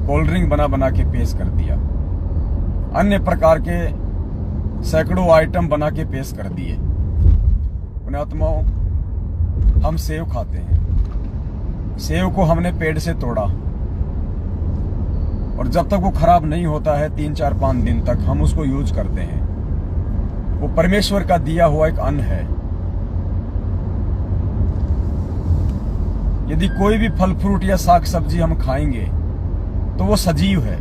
कोल्ड ड्रिंक बना के पेश कर दिया। अन्य प्रकार के सैकड़ों आइटम बना के पेश कर दिए। पुण्यात्माओं, हम सेव खाते हैं, सेव को हमने पेड़ से तोड़ा और जब तक वो खराब नहीं होता है 3, 4, 5 दिन तक हम उसको यूज करते हैं। वो परमेश्वर का दिया हुआ एक अन्न है। यदि कोई भी फल फ्रूट या साग सब्जी हम खाएंगे तो वो सजीव है,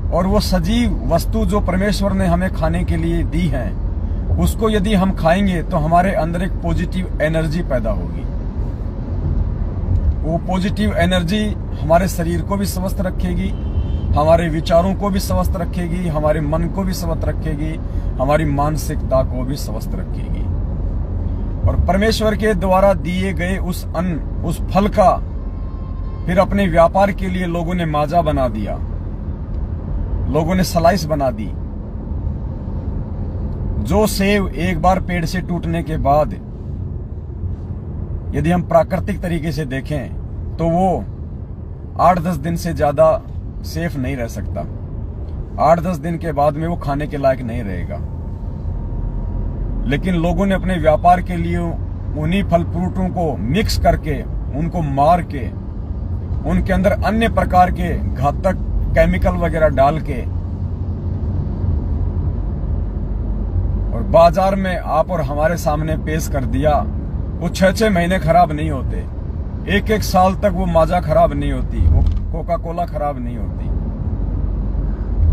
और वो सजीव वस्तु जो परमेश्वर ने हमें खाने के लिए दी है, उसको यदि हम खाएंगे तो हमारे अंदर एक पॉजिटिव एनर्जी पैदा होगी। वो पॉजिटिव एनर्जी हमारे शरीर को भी स्वस्थ रखेगी, हमारे विचारों को भी स्वस्थ रखेगी, हमारे मन को भी स्वस्थ रखेगी, हमारी मानसिकता को भी स्वस्थ रखेगी। और परमेश्वर के द्वारा दिए गए उस अन्न, उस फल का फिर अपने व्यापार के लिए लोगों ने माजा बना दिया, लोगों ने स्लाइस बना दी, जो सेब एक बार पेड़ से टूटने के बाद यदि हम प्राकृतिक तरीके से देखें तो वो 8-10 दिन से ज्यादा सेफ नहीं रह सकता। 8-10 दिन के बाद में वो खाने के लायक नहीं रहेगा। लेकिन लोगों ने अपने व्यापार के लिए उन्हीं फल फ्रूटों को मिक्स करके, उनको मार के, उनके अंदर अन्य प्रकार के घातक केमिकल वगैरह डाल के और बाजार में आप और हमारे सामने पेश कर दिया। वो 6-6 महीने खराब नहीं होते, 1-1 साल तक वो माजा खराब नहीं होती, वो कोका कोला खराब नहीं होती।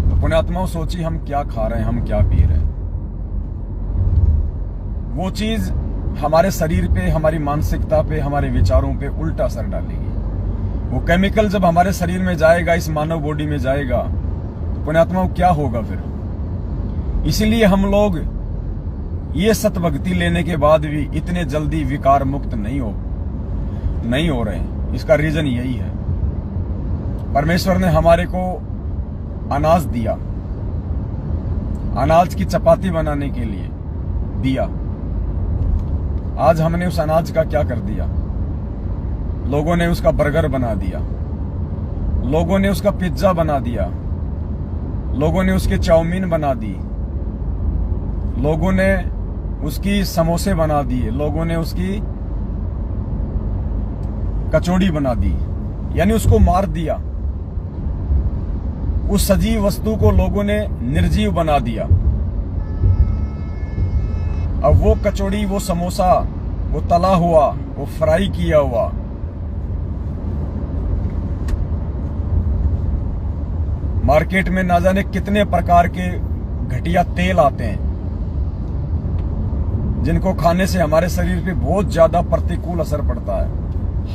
तो पुण्यात्माओं, सोचिए हम क्या खा रहे हैं, हम क्या पी रहे हैं। वो चीज हमारे शरीर पे, हमारी मानसिकता पे, हमारे विचारों पे उल्टा असर डालेगी। वो केमिकल जब हमारे शरीर में जाएगा, इस मानव बॉडी में जाएगा, तो पुण्यात्माओं क्या होगा फिर। इसीलिए हम लोग ये सतभक्ति लेने के बाद भी इतने जल्दी विकार मुक्त नहीं हो रहे हैं। इसका रीजन यही है, परमेश्वर ने हमारे को अनाज दिया, अनाज की चपाती बनाने के लिए दिया। आज हमने उस अनाज का क्या कर दिया? लोगों ने उसका बर्गर बना दिया, लोगों ने उसका पिज्जा बना दिया, लोगों ने उसके चाउमीन बना दी, लोगों ने उसकी समोसे बना दिए, लोगों ने उसकी कचौड़ी बना दी, यानी उसको मार दिया। उस सजीव वस्तु को लोगों ने निर्जीव बना दिया। अब वो कचौड़ी, वो समोसा, वो तला हुआ, वो फ्राई किया हुआ, मार्केट में ना जाने कितने प्रकार के घटिया तेल आते हैं, जिनको खाने से हमारे शरीर पे बहुत ज्यादा प्रतिकूल असर पड़ता है।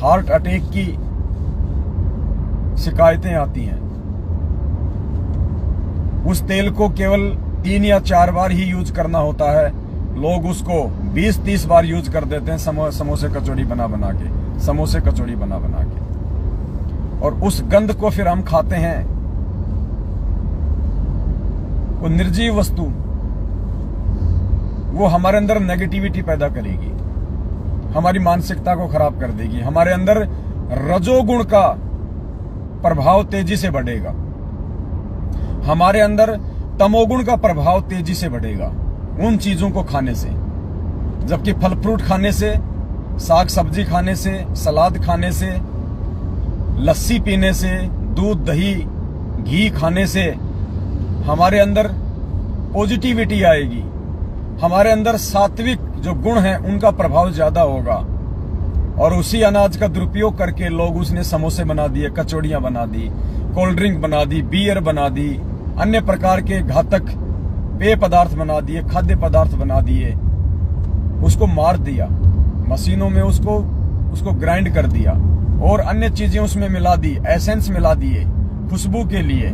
हार्ट अटैक की शिकायतें आती हैं। उस तेल को केवल 3 या 4 बार ही यूज करना होता है, लोग उसको 20-30 बार यूज कर देते हैं समोसे कचौड़ी बना बना के, समोसे कचौड़ी बना बना के, और उस गंध को फिर हम खाते हैं। वो निर्जीव वस्तु वो हमारे अंदर नेगेटिविटी पैदा करेगी, हमारी मानसिकता को खराब कर देगी, हमारे अंदर रजोगुण का प्रभाव तेजी से बढ़ेगा, हमारे अंदर तमोगुण का प्रभाव तेजी से बढ़ेगा उन चीजों को खाने से। जबकि फल फ्रूट खाने से, साग सब्जी खाने से, सलाद खाने से, लस्सी पीने से, दूध दही घी खाने से हमारे अंदर पॉजिटिविटी आएगी, हमारे अंदर सात्विक जो गुण हैं उनका प्रभाव ज्यादा होगा। और उसी अनाज का दुरुपयोग करके लोग उसने समोसे बना दिए, कचौड़ियां बना दी, कोल्ड ड्रिंक बना दी, बियर बना दी, अन्य प्रकार के घातक पेय पदार्थ बना दिए, खाद्य पदार्थ बना दिए, उसको मार दिया, मशीनों में उसको ग्राइंड कर दिया और अन्य चीजें उसमें मिला दी, एसेंस मिला दिए खुशबू के लिए,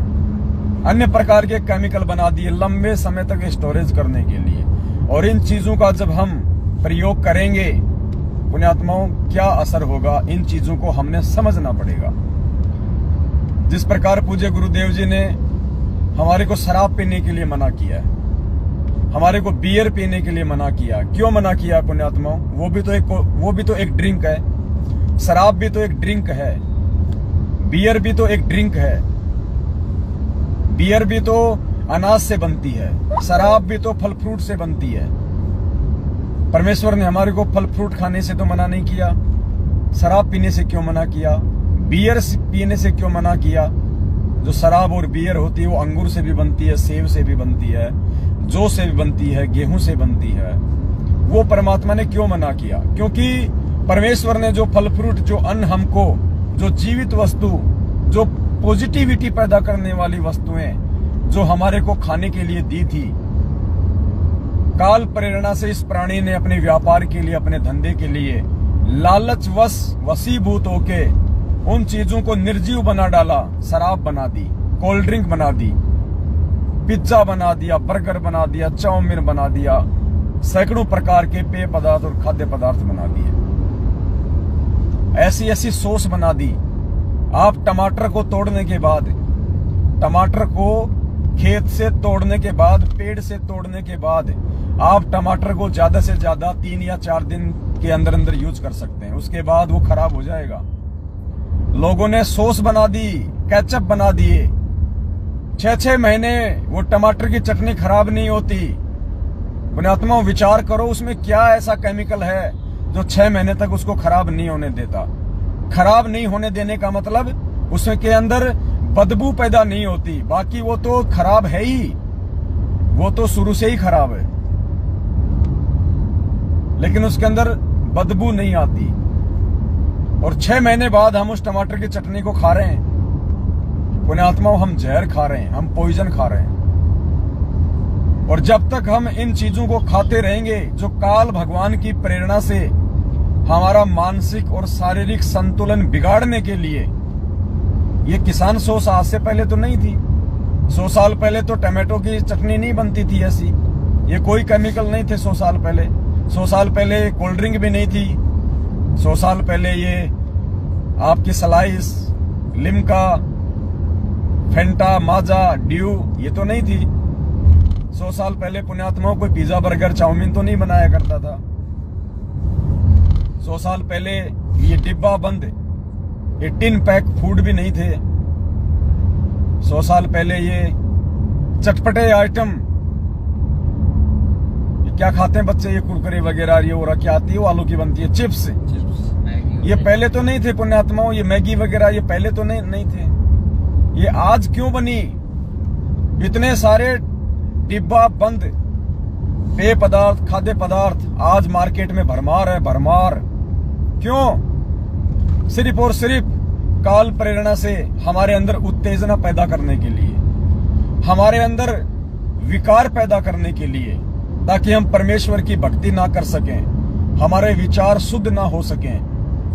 अन्य प्रकार के केमिकल बना दिए लंबे समय तक स्टोरेज करने के लिए। और इन चीजों का जब हम प्रयोग करेंगे पुण्यात्माओं, क्या असर होगा, इन चीजों को हमने समझना पड़ेगा। जिस प्रकार पूज्य गुरुदेव जी ने हमारे को शराब पीने के लिए मना किया है, हमारे को बियर पीने के लिए मना किया, क्यों मना किया पुण्यात्माओं? वो भी तो एक ड्रिंक है, शराब भी तो एक ड्रिंक है, बियर भी तो एक ड्रिंक है, बियर भी तो अनाज से बनती है, शराब भी तो फल फ्रूट से बनती है। परमेश्वर ने हमारे को फल फ्रूट खाने से तो मना नहीं किया, शराब पीने से क्यों मना किया, बियर पीने से क्यों मना किया? जो शराब और बियर होती है वो अंगूर से भी बनती है, सेब से भी बनती है, जौ से भी बनती है, गेहूं से बनती है। वो परमात्मा ने क्यों मना किया? क्योंकि परमेश्वर ने जो फल फ्रूट, जो अन्न हमको, जो जीवित वस्तु, जो पॉजिटिविटी पैदा करने वाली वस्तुएं जो हमारे को खाने के लिए दी थी, काल प्रेरणा से इस प्राणी ने अपने व्यापार के लिए, अपने धंधे के लिए लालचवश वशीभूत होके उन चीजों को निर्जीव बना डाला, शराब बना दी, कोल्ड ड्रिंक बना दी, पिज्जा बना दिया, बर्गर बना दिया, चाउमीन बना दिया, सैकड़ों प्रकार के पेय पदार्थ और खाद्य पदार्थ बना दिए, ऐसी ऐसी सॉस बना दी। आप टमाटर को तोड़ने के बाद, टमाटर को खेत से तोड़ने के बाद, पेड़ से तोड़ने के बाद आप टमाटर को ज्यादा से ज्यादा 3 या 4 दिन के अंदर अंदर यूज कर सकते हैं, उसके बाद वो खराब हो जाएगा। लोगों ने सॉस बना दी, केचप बना दिए, 6-6 महीने वो टमाटर की चटनी खराब नहीं होती। पुण्यात्माओं, विचार करो उसमें क्या ऐसा केमिकल है जो 6 महीने तक उसको खराब नहीं होने देता। खराब नहीं होने देने का मतलब उसमें के अंदर बदबू पैदा नहीं होती, बाकी वो तो खराब है ही, वो तो शुरू से ही खराब है, लेकिन उसके अंदर बदबू नहीं आती। और 6 महीने बाद हम उस टमाटर की चटनी को खा रहे हैं। पुण्यात्माओं, हम जहर खा रहे हैं, हम पॉइजन खा रहे हैं। और जब तक हम इन चीजों को खाते रहेंगे जो काल भगवान की प्रेरणा से हमारा मानसिक और शारीरिक संतुलन बिगाड़ने के लिए, ये किसान सॉस आज से पहले तो नहीं थी। 100 साल पहले तो टमाटो की चटनी नहीं बनती थी ऐसी, ये कोई केमिकल नहीं थे 100 साल पहले। 100 साल पहले कोल्ड ड्रिंक भी नहीं थी। 100 साल पहले ये आपकी स्लाइस, लिम्का, फेंटा, माजा, ड्यू ये तो नहीं थी। 100 साल पहले पुण्यात्माओं कोई पिज्जा, बर्गर, चाउमीन तो नहीं बनाया करता था। 100 साल पहले ये डिब्बा बंद, ये टिन पैक फूड भी नहीं थे। 100 साल पहले ये चटपटे आइटम, ये क्या खाते हैं बच्चे, ये कुरकुरे वगैरह, ये और क्या आती है वो आलू की बनती है, चिप्स, ये पहले तो नहीं थे पुण्यात्माओं। ये मैगी वगैरह ये पहले तो नहीं थे। ये आज क्यों बनी? इतने सारे डिब्बा बंद पेय पदार्थ, खाद्य पदार्थ आज मार्केट में भरमार है, भरमार। क्यों? सिर्फ और सिर्फ काल प्रेरणा से हमारे अंदर उत्तेजना पैदा करने के लिए, हमारे अंदर विकार पैदा करने के लिए, ताकि हम परमेश्वर की भक्ति ना कर सकें, हमारे विचार शुद्ध ना हो सकें,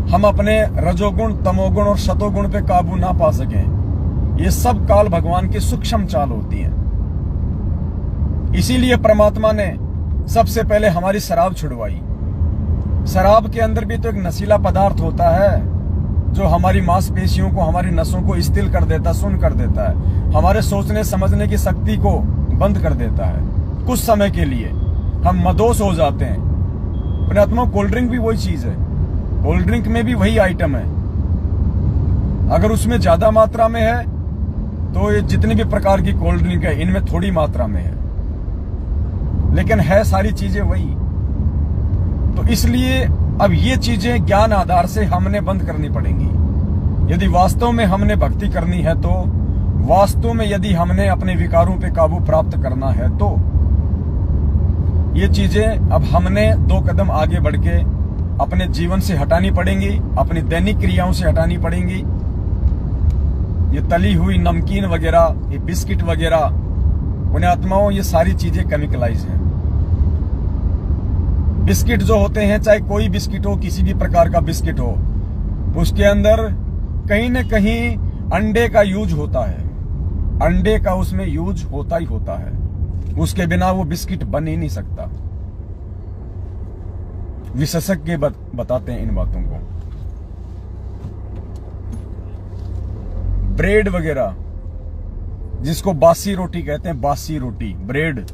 हम अपने रजोगुण, तमोगुण और शतोगुण पे काबू ना पा सकें। ये सब काल भगवान की सूक्ष्म चाल होती है। इसीलिए परमात्मा ने सबसे पहले हमारी शराब छुड़वाई। शराब के अंदर भी तो एक नशीला पदार्थ होता है जो हमारी मांसपेशियों को, हमारी नसों को स्थिर कर देता, सुन्न कर देता है, हमारे सोचने समझने की शक्ति को बंद कर देता है। कुछ समय के लिए हम मदोश हो जाते हैं। पुण्यात्मा, कोल्ड ड्रिंक भी वही चीज है, कोल्ड ड्रिंक में भी वही आइटम है। अगर उसमें ज्यादा मात्रा में है तो ये जितनी भी प्रकार की कोल्ड ड्रिंक है इनमें थोड़ी मात्रा में है, लेकिन है सारी चीजें वही। तो इसलिए अब ये चीजें ज्ञान आधार से हमने बंद करनी पड़ेंगी। यदि वास्तव में हमने भक्ति करनी है तो, वास्तव में यदि हमने अपने विकारों पे काबू प्राप्त करना है तो ये चीजें अब हमने 2 कदम आगे बढ़ के अपने जीवन से हटानी पड़ेंगी, अपनी दैनिक क्रियाओं से हटानी पड़ेंगी। ये तली हुई नमकीन वगैरह, ये बिस्किट वगैरह, पुण्यात्माओं, ये सारी चीजें केमिकलाइज हैं। बिस्किट जो होते हैं, चाहे कोई बिस्किट हो, किसी भी प्रकार का बिस्किट हो, उसके अंदर कहीं न कहीं अंडे का यूज होता है। अंडे का उसमें यूज होता ही होता है, उसके बिना वो बिस्किट बन ही नहीं सकता। विशेषज्ञ बताते हैं इन बातों को। ब्रेड वगैरह, जिसको बासी रोटी कहते हैं, बासी रोटी, ब्रेड,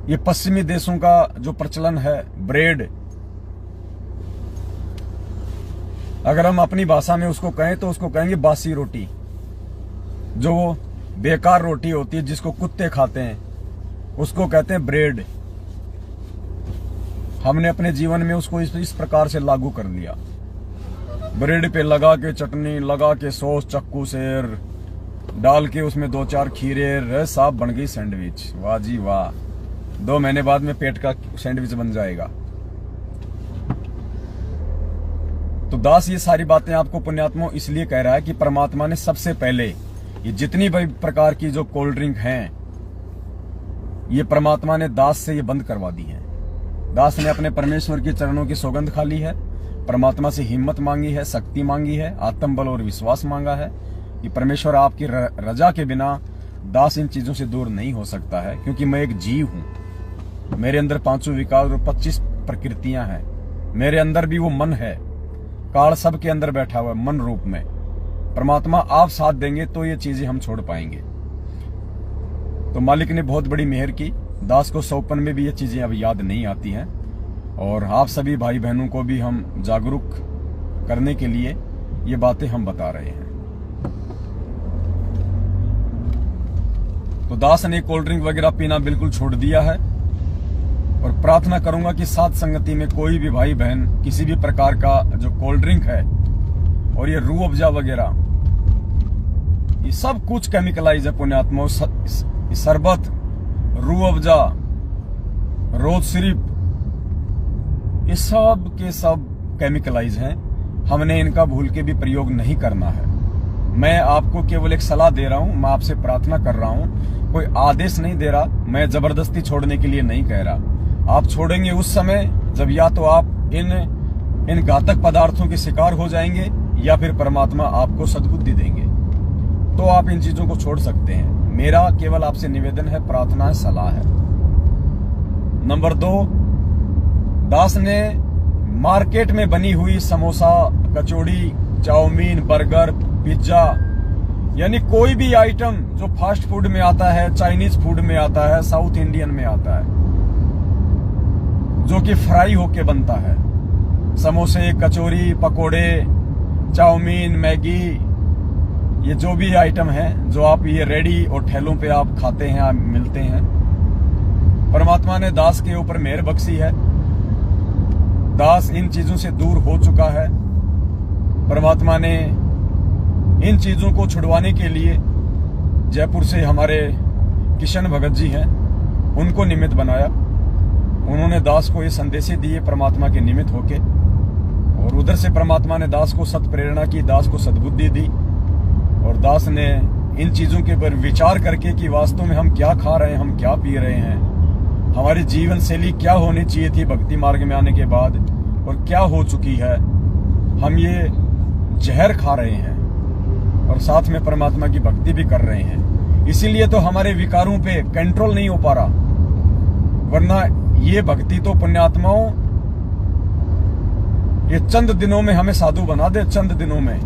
ये पश्चिमी देशों का जो प्रचलन है ब्रेड। अगर हम अपनी भाषा में उसको कहें तो उसको कहेंगे बासी रोटी। जो वो बेकार रोटी होती है जिसको कुत्ते खाते हैं उसको कहते हैं ब्रेड। हमने अपने जीवन में उसको इस प्रकार से लागू कर लिया। ब्रेड पे लगा के चटनी, लगा के सॉस, चक्कू से डाल के उसमें 2-4 खीरे, रे साहब बन गई सैंडविच। वाह जी वाह, 2 महीने बाद में पेट का सैंडविच बन जाएगा। तो दास ये सारी बातें आपको पुण्यात्मा इसलिए कह रहा है कि परमात्मा ने सबसे पहले ये जितनी भी प्रकार की जो कोल्ड ड्रिंक हैं, ये परमात्मा ने दास से ये बंद करवा दी है। दास ने अपने परमेश्वर के चरणों की सौगंध खा ली है, परमात्मा से हिम्मत मांगी है, शक्ति मांगी है, आत्मबल और विश्वास मांगा है कि परमेश्वर आपकी रजा के बिना दास इन चीजों से दूर नहीं हो सकता है, क्योंकि मैं एक जीव हूं। मेरे अंदर 5 विकार और 25 प्रकृतियां हैं। मेरे अंदर भी वो मन है, काल सबके अंदर बैठा हुआ है मन रूप में। परमात्मा आप साथ देंगे तो ये चीजें हम छोड़ पाएंगे। तो मालिक ने बहुत बड़ी मेहर की, दास को सौपन में भी ये चीजें अब याद नहीं आती हैं, और आप सभी भाई बहनों को भी हम जागरूक करने के लिए ये बातें हम बता रहे हैं। तो दास ने कोल्ड ड्रिंक वगैरह पीना बिल्कुल छोड़ दिया है, और प्रार्थना करूंगा कि साथ संगति में कोई भी भाई बहन किसी भी प्रकार का जो कोल्ड ड्रिंक है और ये रूह अफ़ज़ा वगैरह, ये सब कुछ केमिकलाइज है पुण्यात्मा। शरबत, रूह अफ़ज़ा, रोज सिरप, ये सब के सब केमिकलाइज हैं। हमने इनका भूल के भी प्रयोग नहीं करना है। मैं आपको केवल एक सलाह दे रहा हूं, मैं आपसे प्रार्थना कर रहा हूं, कोई आदेश नहीं दे रहा, मैं जबरदस्ती छोड़ने के लिए नहीं कह रहा। आप छोड़ेंगे उस समय जब या तो आप इन घातक पदार्थों के शिकार हो जाएंगे, या फिर परमात्मा आपको सद्बुद्धि देंगे, तो आप इन चीजों को छोड़ सकते हैं। मेरा केवल आपसे निवेदन है, प्रार्थना है, सलाह है। नंबर 2, दास ने मार्केट में बनी हुई समोसा, कचौड़ी, चाउमीन, बर्गर, पिज्जा, यानी कोई भी आइटम जो फास्ट फूड में आता है, चाइनीज फूड में आता है, साउथ इंडियन में आता है, जो कि फ्राई होके बनता है, समोसे, कचौरी, पकोड़े, चाउमीन, मैगी, ये जो भी आइटम है जो आप ये रेडी और ठेलों पे आप खाते हैं, आप मिलते हैं, परमात्मा ने दास के ऊपर मेहर बख्शी है। दास इन चीजों से दूर हो चुका है। परमात्मा ने इन चीजों को छुड़वाने के लिए जयपुर से हमारे किशन भगत जी हैं, उनको निमित्त बनाया। उन्होंने दास को ये संदेशे दिए परमात्मा के निमित्त होके, और उधर से परमात्मा ने दास को सत प्रेरणा की, दास को सद्बुद्धि दी, और दास ने इन चीजों के ऊपर विचार करके कि वास्तव में हम क्या खा रहे हैं, हम क्या पी रहे हैं, हमारी जीवन शैली क्या होनी चाहिए थी भक्ति मार्ग में आने के बाद, और क्या हो चुकी है। हम ये जहर खा रहे हैं और साथ में परमात्मा की भक्ति भी कर रहे हैं, इसीलिए तो हमारे विकारों पे कंट्रोल नहीं हो पा रहा। वरना ये भक्ति तो पुण्यात्माओं ये चंद दिनों में हमें साधु बना दे, चंद दिनों में।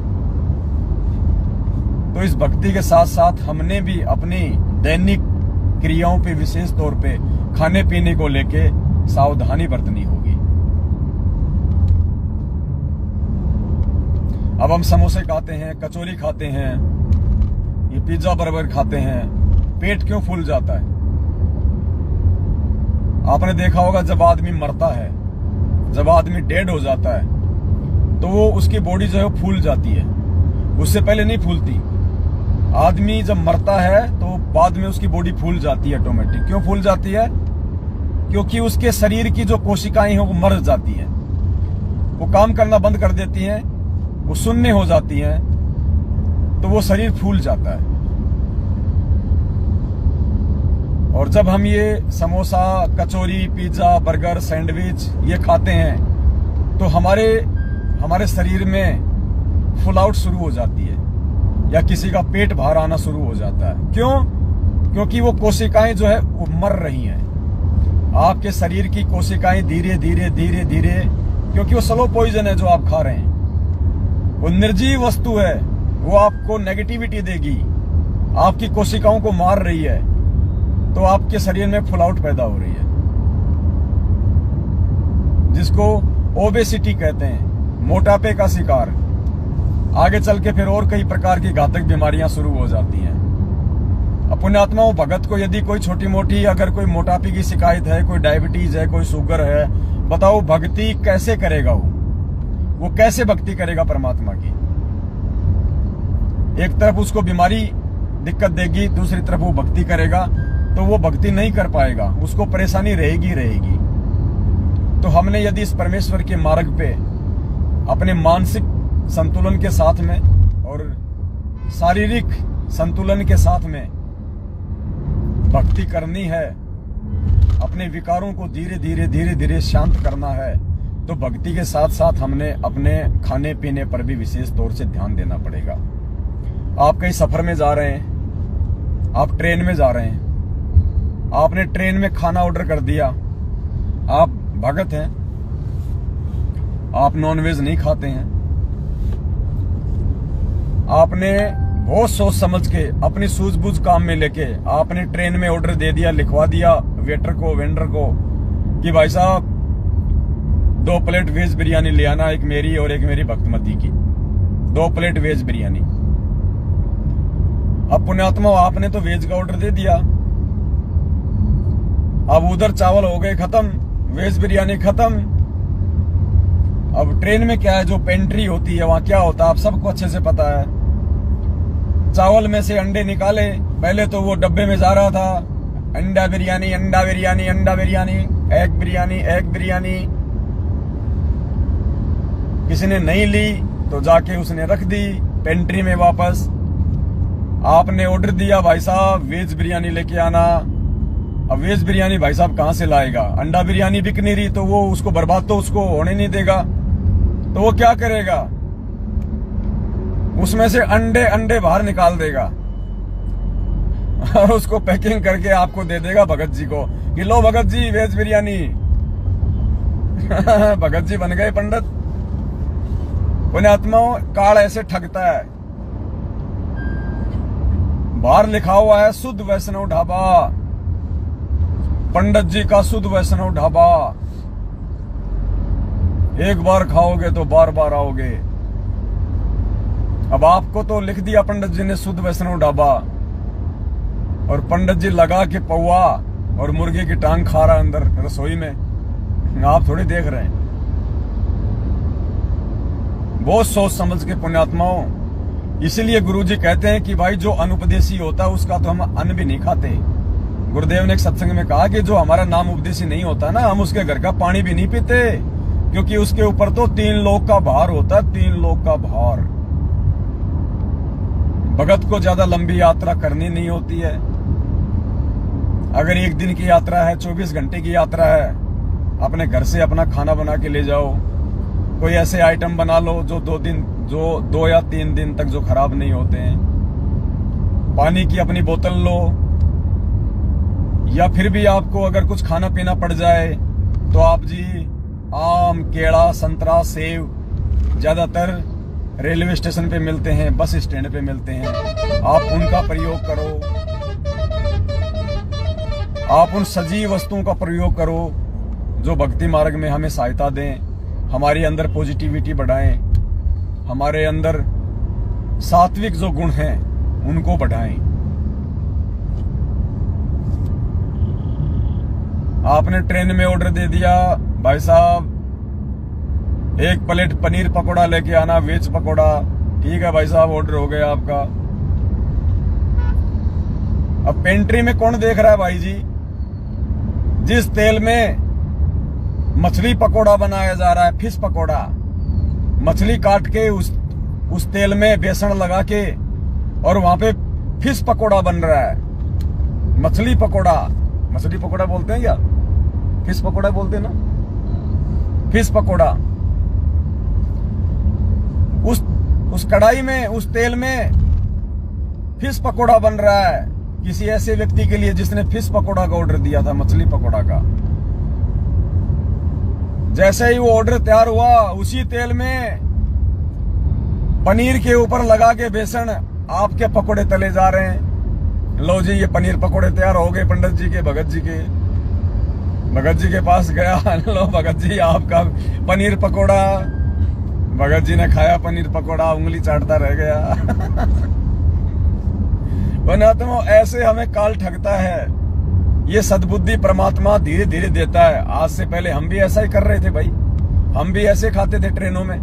तो इस भक्ति के साथ साथ हमने भी अपनी दैनिक क्रियाओं पे, विशेष तौर पे खाने पीने को लेके सावधानी बरतनी होगी। अब हम समोसे खाते हैं, कचौरी खाते हैं, ये पिज्जा बर्गर खाते हैं, पेट क्यों फूल जाता है? आपने देखा होगा जब आदमी मरता है, जब आदमी डेड हो जाता है, तो वो उसकी बॉडी जो है फूल जाती है, उससे पहले नहीं फूलती। आदमी जब मरता है तो बाद में उसकी बॉडी फूल जाती है ऑटोमेटिक। क्यों फूल जाती है? क्योंकि उसके शरीर की जो कोशिकाएं हैं वो मर जाती हैं, वो काम करना बंद कर देती हैं, वो शून्य हो जाती हैं, तो वो शरीर फूल जाता है। और जब हम ये समोसा, कचौरी, पिज्जा, बर्गर, सैंडविच ये खाते हैं तो हमारे शरीर में फुल आउट शुरू हो जाती है, या किसी का पेट बाहर आना शुरू हो जाता है। क्यों? क्योंकि वो कोशिकाएं जो है वो मर रही हैं। आपके शरीर की कोशिकाएं धीरे धीरे धीरे धीरे, क्योंकि वो स्लो पॉइजन है जो आप खा रहे हैं, वो निर्जीव वस्तु है, वो आपको नेगेटिविटी देगी, आपकी कोशिकाओं को मार रही है, तो आपके शरीर में फुल आउट पैदा हो रही है, जिसको ओबेसिटी कहते हैं, मोटापे का शिकार। आगे चल के फिर और कई प्रकार की घातक बीमारियां शुरू हो जाती हैं। पुण्यात्माओं, भगत को यदि कोई छोटी मोटी अगर कोई मोटापे की शिकायत है, कोई डायबिटीज है, कोई शुगर है, बताओ भक्ति कैसे करेगा? वो कैसे भक्ति करेगा परमात्मा की? एक तरफ उसको बीमारी दिक्कत देगी, दूसरी तरफ वो भक्ति करेगा, तो वो भक्ति नहीं कर पाएगा, उसको परेशानी रहेगी। तो हमने यदि इस परमेश्वर के मार्ग पे अपने मानसिक संतुलन के साथ में और शारीरिक संतुलन के साथ में भक्ति करनी है, अपने विकारों को धीरे धीरे शांत करना है, तो भक्ति के साथ साथ हमने अपने खाने पीने पर भी विशेष तौर से ध्यान देना पड़ेगा। आप कहीं सफर में जा रहे हैं, आप ट्रेन में जा रहे हैं, आपने ट्रेन में खाना ऑर्डर कर दिया, आप भगत हैं, आप नॉनवेज नहीं खाते हैं, आपने बहुत सोच समझ के अपनी सूझबूझ काम में लेके आपने ट्रेन में ऑर्डर दे दिया, लिखवा दिया वेटर को, वेंडर को कि भाई साहब 2 प्लेट वेज बिरयानी ले आना, एक मेरी और एक मेरी भक्तमती की, 2 प्लेट वेज बिरयानी। अब पुण्यात्मा आपने तो वेज का ऑर्डर दे दिया, अब उधर चावल हो गए खत्म, वेज बिरयानी खत्म। अब ट्रेन में क्या है, जो पेंट्री होती है वहां क्या होता है आप सबको अच्छे से पता है। चावल में से अंडे निकाले, पहले तो वो डब्बे में जा रहा था, अंडा बिरयानी, अंडा बिरयानी, अंडा बिरयानी, एग बिरयानी, एग बिरयानी। किसी ने नहीं ली तो जाके उसने रख दी पेंट्री में वापस। आपने ऑर्डर दिया भाई साहब वेज बिरयानी लेके आना, अब वेज बिरयानी भाई साहब कहां से लाएगा? अंडा बिरयानी बिक नहीं रही तो वो उसको बर्बाद तो उसको होने नहीं देगा, तो वो क्या करेगा? उसमें से अंडे अंडे बाहर निकाल देगा और उसको पैकिंग करके आपको दे देगा भगत जी को कि लो भगत जी वेज बिरयानी। भगत जी बन गए पंडित। पुण्यात्माओं, काल ऐसे ठगता है। बाहर लिखा हुआ है शुद्ध वैष्णव ढाबा, पंडित जी का शुद्ध वैष्णव ढाबा। एक बार खाओगे तो बार बार आओगे। अब आपको तो लिख दिया पंडित जी ने शुद्ध वैष्णव ढाबा, और पंडित जी लगा के पौआ और मुर्गे की टांग खा रहा अंदर रसोई में, आप थोड़ी देख रहे हैं। बहुत सोच समझ के पुण्यात्माओं, इसीलिए गुरुजी कहते हैं कि भाई जो अनुपदेशी होता है उसका तो हम अन्न भी नहीं खाते। गुरुदेव ने एक सत्संग में कहा कि जो हमारा नाम उपदेशी नहीं होता ना, हम उसके घर का पानी भी नहीं पीते, क्योंकि उसके ऊपर तो 3 लोक का भार होता है, 3 लोक का भार। भगत को ज्यादा लंबी यात्रा करनी नहीं होती है। अगर 1 दिन की यात्रा है, 24 घंटे की यात्रा है, अपने घर से अपना खाना बना के ले जाओ। कोई ऐसे आइटम बना लो जो 2 या 3 दिन तक जो खराब नहीं होते हैं। पानी की अपनी बोतल लो, या फिर भी आपको अगर कुछ खाना पीना पड़ जाए तो आप जी आम, केला, संतरा, सेब ज्यादातर रेलवे स्टेशन पे मिलते हैं, बस स्टैंड पे मिलते हैं, आप उनका प्रयोग करो। आप उन सजीव वस्तुओं का प्रयोग करो जो भक्ति मार्ग में हमें सहायता दें, हमारे अंदर पॉजिटिविटी बढ़ाएं, हमारे अंदर सात्विक जो गुण हैं उनको बढ़ाएं। आपने ट्रेन में ऑर्डर दे दिया भाई साहब 1 प्लेट पनीर पकोड़ा लेके आना, वेज पकोड़ा। ठीक है भाई साहब, ऑर्डर हो गया आपका। अब पेंट्री में कौन देख रहा है भाई जी? जिस तेल में मछली पकोड़ा बनाया जा रहा है, फिश पकोड़ा, मछली काट के उस तेल में बेसन लगा के और वहां पे फिश पकोड़ा बन रहा है। मछली पकोड़ा बोलते हैं क्या? फिश पकोड़ा बोलते हैं ना, फिश पकोड़ा। उस कढ़ाई में, उस तेल में फिश पकोड़ा बन रहा है किसी ऐसे व्यक्ति के लिए जिसने फिश पकोड़ा का ऑर्डर दिया था, मछली पकोड़ा का। जैसे ही वो ऑर्डर तैयार हुआ, उसी तेल में पनीर के ऊपर लगा के बेसन आपके पकोड़े तले जा रहे हैं। लो जी, ये पनीर पकोड़े तैयार हो गए पंडित जी के, भगत जी के। भगत जी के पास गया, लो भगत जी आपका पनीर पकोड़ा। भगत जी ने खाया पनीर पकोड़ा, उंगली चाटता रह गया। बना तो ऐसे हमें काल ठगता है। ये सद्बुद्धि परमात्मा धीरे धीरे देता है। आज से पहले हम भी ऐसा ही कर रहे थे भाई, हम भी ऐसे खाते थे ट्रेनों में,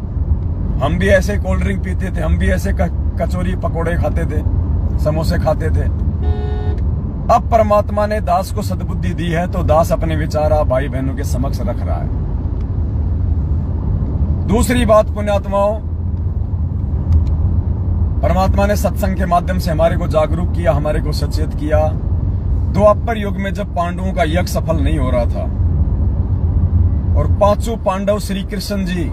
हम भी ऐसे कोल्ड ड्रिंक पीते थे, हम भी ऐसे कचौरी पकोड़े खाते थे, समोसे खाते थे। अब परमात्मा ने दास को सद्बुद्धि दी है तो दास अपने विचार भाई बहनों के समक्ष रख रहा है। दूसरी बात पुण्यात्माओं, परमात्मा ने सत्संग के माध्यम से हमारे को जागरूक किया, हमारे को सचेत किया। द्वापर युग में जब पांडवों का यज्ञ सफल नहीं हो रहा था और 5 पांडव श्री कृष्ण जी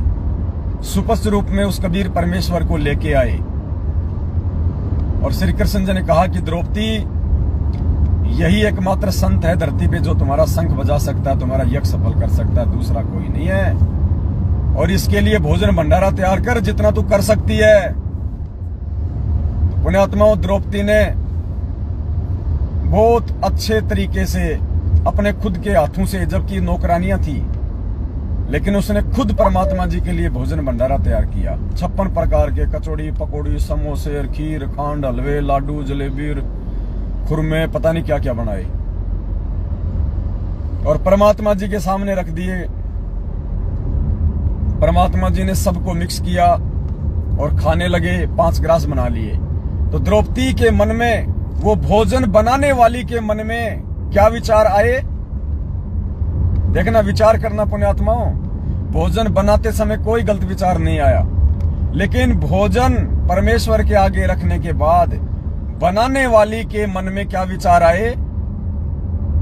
सुपस्थ रूप में उस कबीर परमेश्वर को लेके आए और श्री कृष्ण जी ने कहा कि द्रौपदी, यही एकमात्र संत है धरती पे जो तुम्हारा शंख बजा सकता है, तुम्हारा यज्ञ सफल कर सकता है, दूसरा कोई नहीं है। और इसके लिए भोजन भंडारा तैयार कर जितना तू कर सकती है। पुण्यात्माओं, द्रौपदी ने बहुत अच्छे तरीके से अपने खुद के हाथों से, जबकि नौकरानियां थी, लेकिन उसने खुद परमात्मा जी के लिए भोजन भंडारा तैयार किया। 56 प्रकार के कचौड़ी, पकौड़ी, समोसे, खीर, खांड, हलवे, लाडू, जलेबी, खुरमे, पता नहीं क्या क्या बनाए और परमात्मा जी के सामने रख दिए। परमात्मा जी ने सबको मिक्स किया और खाने लगे। 5 ग्रास बना लिए। तो द्रौपदी के मन में, वो भोजन बनाने वाली के मन में क्या विचार आए? देखना, विचार करना पुण्यात्माओं। भोजन बनाते समय कोई गलत विचार नहीं आया, लेकिन भोजन परमेश्वर के आगे रखने के बाद बनाने वाली के मन में क्या विचार आए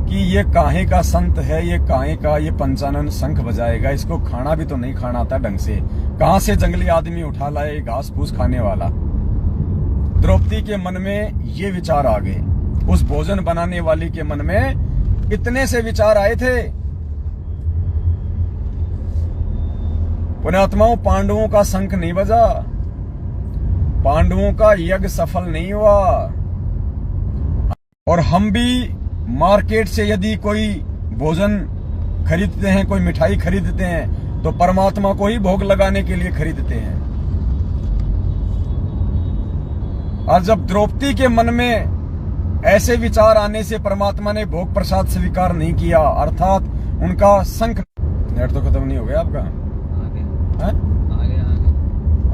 कि ये काहे का संत है, ये काहे का, ये पंचानन शंख बजाएगा, इसको खाना भी तो नहीं खाना आता ढंग से, कहां से जंगली आदमी उठा लाए घास फूस खाने वाला। द्रौपदी के मन में ये विचार आ गए। उस भोजन बनाने वाली के मन में इतने से विचार आए थे। पुण्यात्माओं, पांडवों का शंख नहीं बजा, पांडवों का यज्ञ सफल नहीं हुआ। और हम भी मार्केट से यदि कोई भोजन खरीदते हैं, कोई मिठाई खरीदते हैं, तो परमात्मा को ही भोग लगाने के लिए खरीदते हैं। और जब द्रौपदी के मन में ऐसे विचार आने से परमात्मा ने भोग प्रसाद स्वीकार नहीं किया, अर्थात उनका शंख। नेट तो खत्म नहीं हो गया आपका?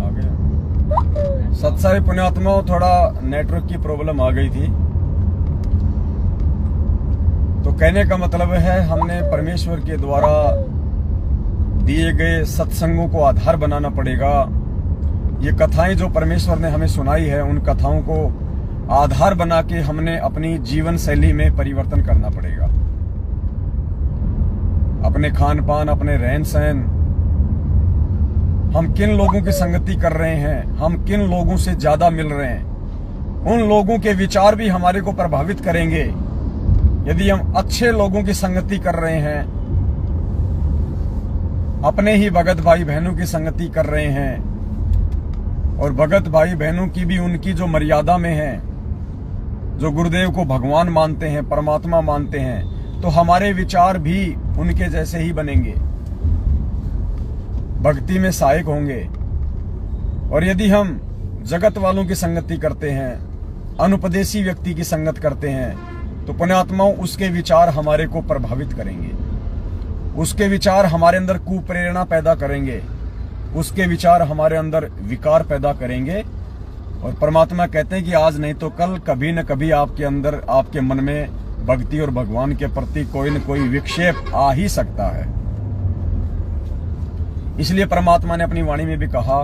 आगे सत्साई पुण्यात्माओं, थोड़ा नेटवर्क की प्रॉब्लम आ गई थी। तो कहने का मतलब है, हमने परमेश्वर के द्वारा दिए गए सत्संगों को आधार बनाना पड़ेगा। ये कथाएं जो परमेश्वर ने हमें सुनाई है, उन कथाओं को आधार बना के हमने अपनी जीवन शैली में परिवर्तन करना पड़ेगा। अपने खान पान, अपने रहन सहन, हम किन लोगों की संगति कर रहे हैं, हम किन लोगों से ज्यादा मिल रहे हैं, उन लोगों के विचार भी हमारे को प्रभावित करेंगे। यदि हम अच्छे लोगों की संगति कर रहे हैं, अपने ही भगत भाई बहनों की संगति कर रहे हैं, और भगत भाई बहनों की भी उनकी जो मर्यादा में है, जो गुरुदेव को भगवान मानते हैं, परमात्मा मानते हैं, तो हमारे विचार भी उनके जैसे ही बनेंगे, भक्ति में सहायक होंगे। और यदि हम जगत वालों की संगति करते हैं, अनुपदेशी व्यक्ति की संगत करते हैं, तो पुण्यात्माओं, उसके विचार हमारे को प्रभावित करेंगे, उसके विचार हमारे अंदर कुप्रेरणा पैदा करेंगे, उसके विचार हमारे अंदर विकार पैदा करेंगे। और परमात्मा कहते हैं कि आज नहीं तो कल, कभी न कभी आपके अंदर, आपके मन में भक्ति और भगवान के प्रति कोई न कोई विक्षेप आ ही सकता है। इसलिए परमात्मा ने अपनी वाणी में भी कहा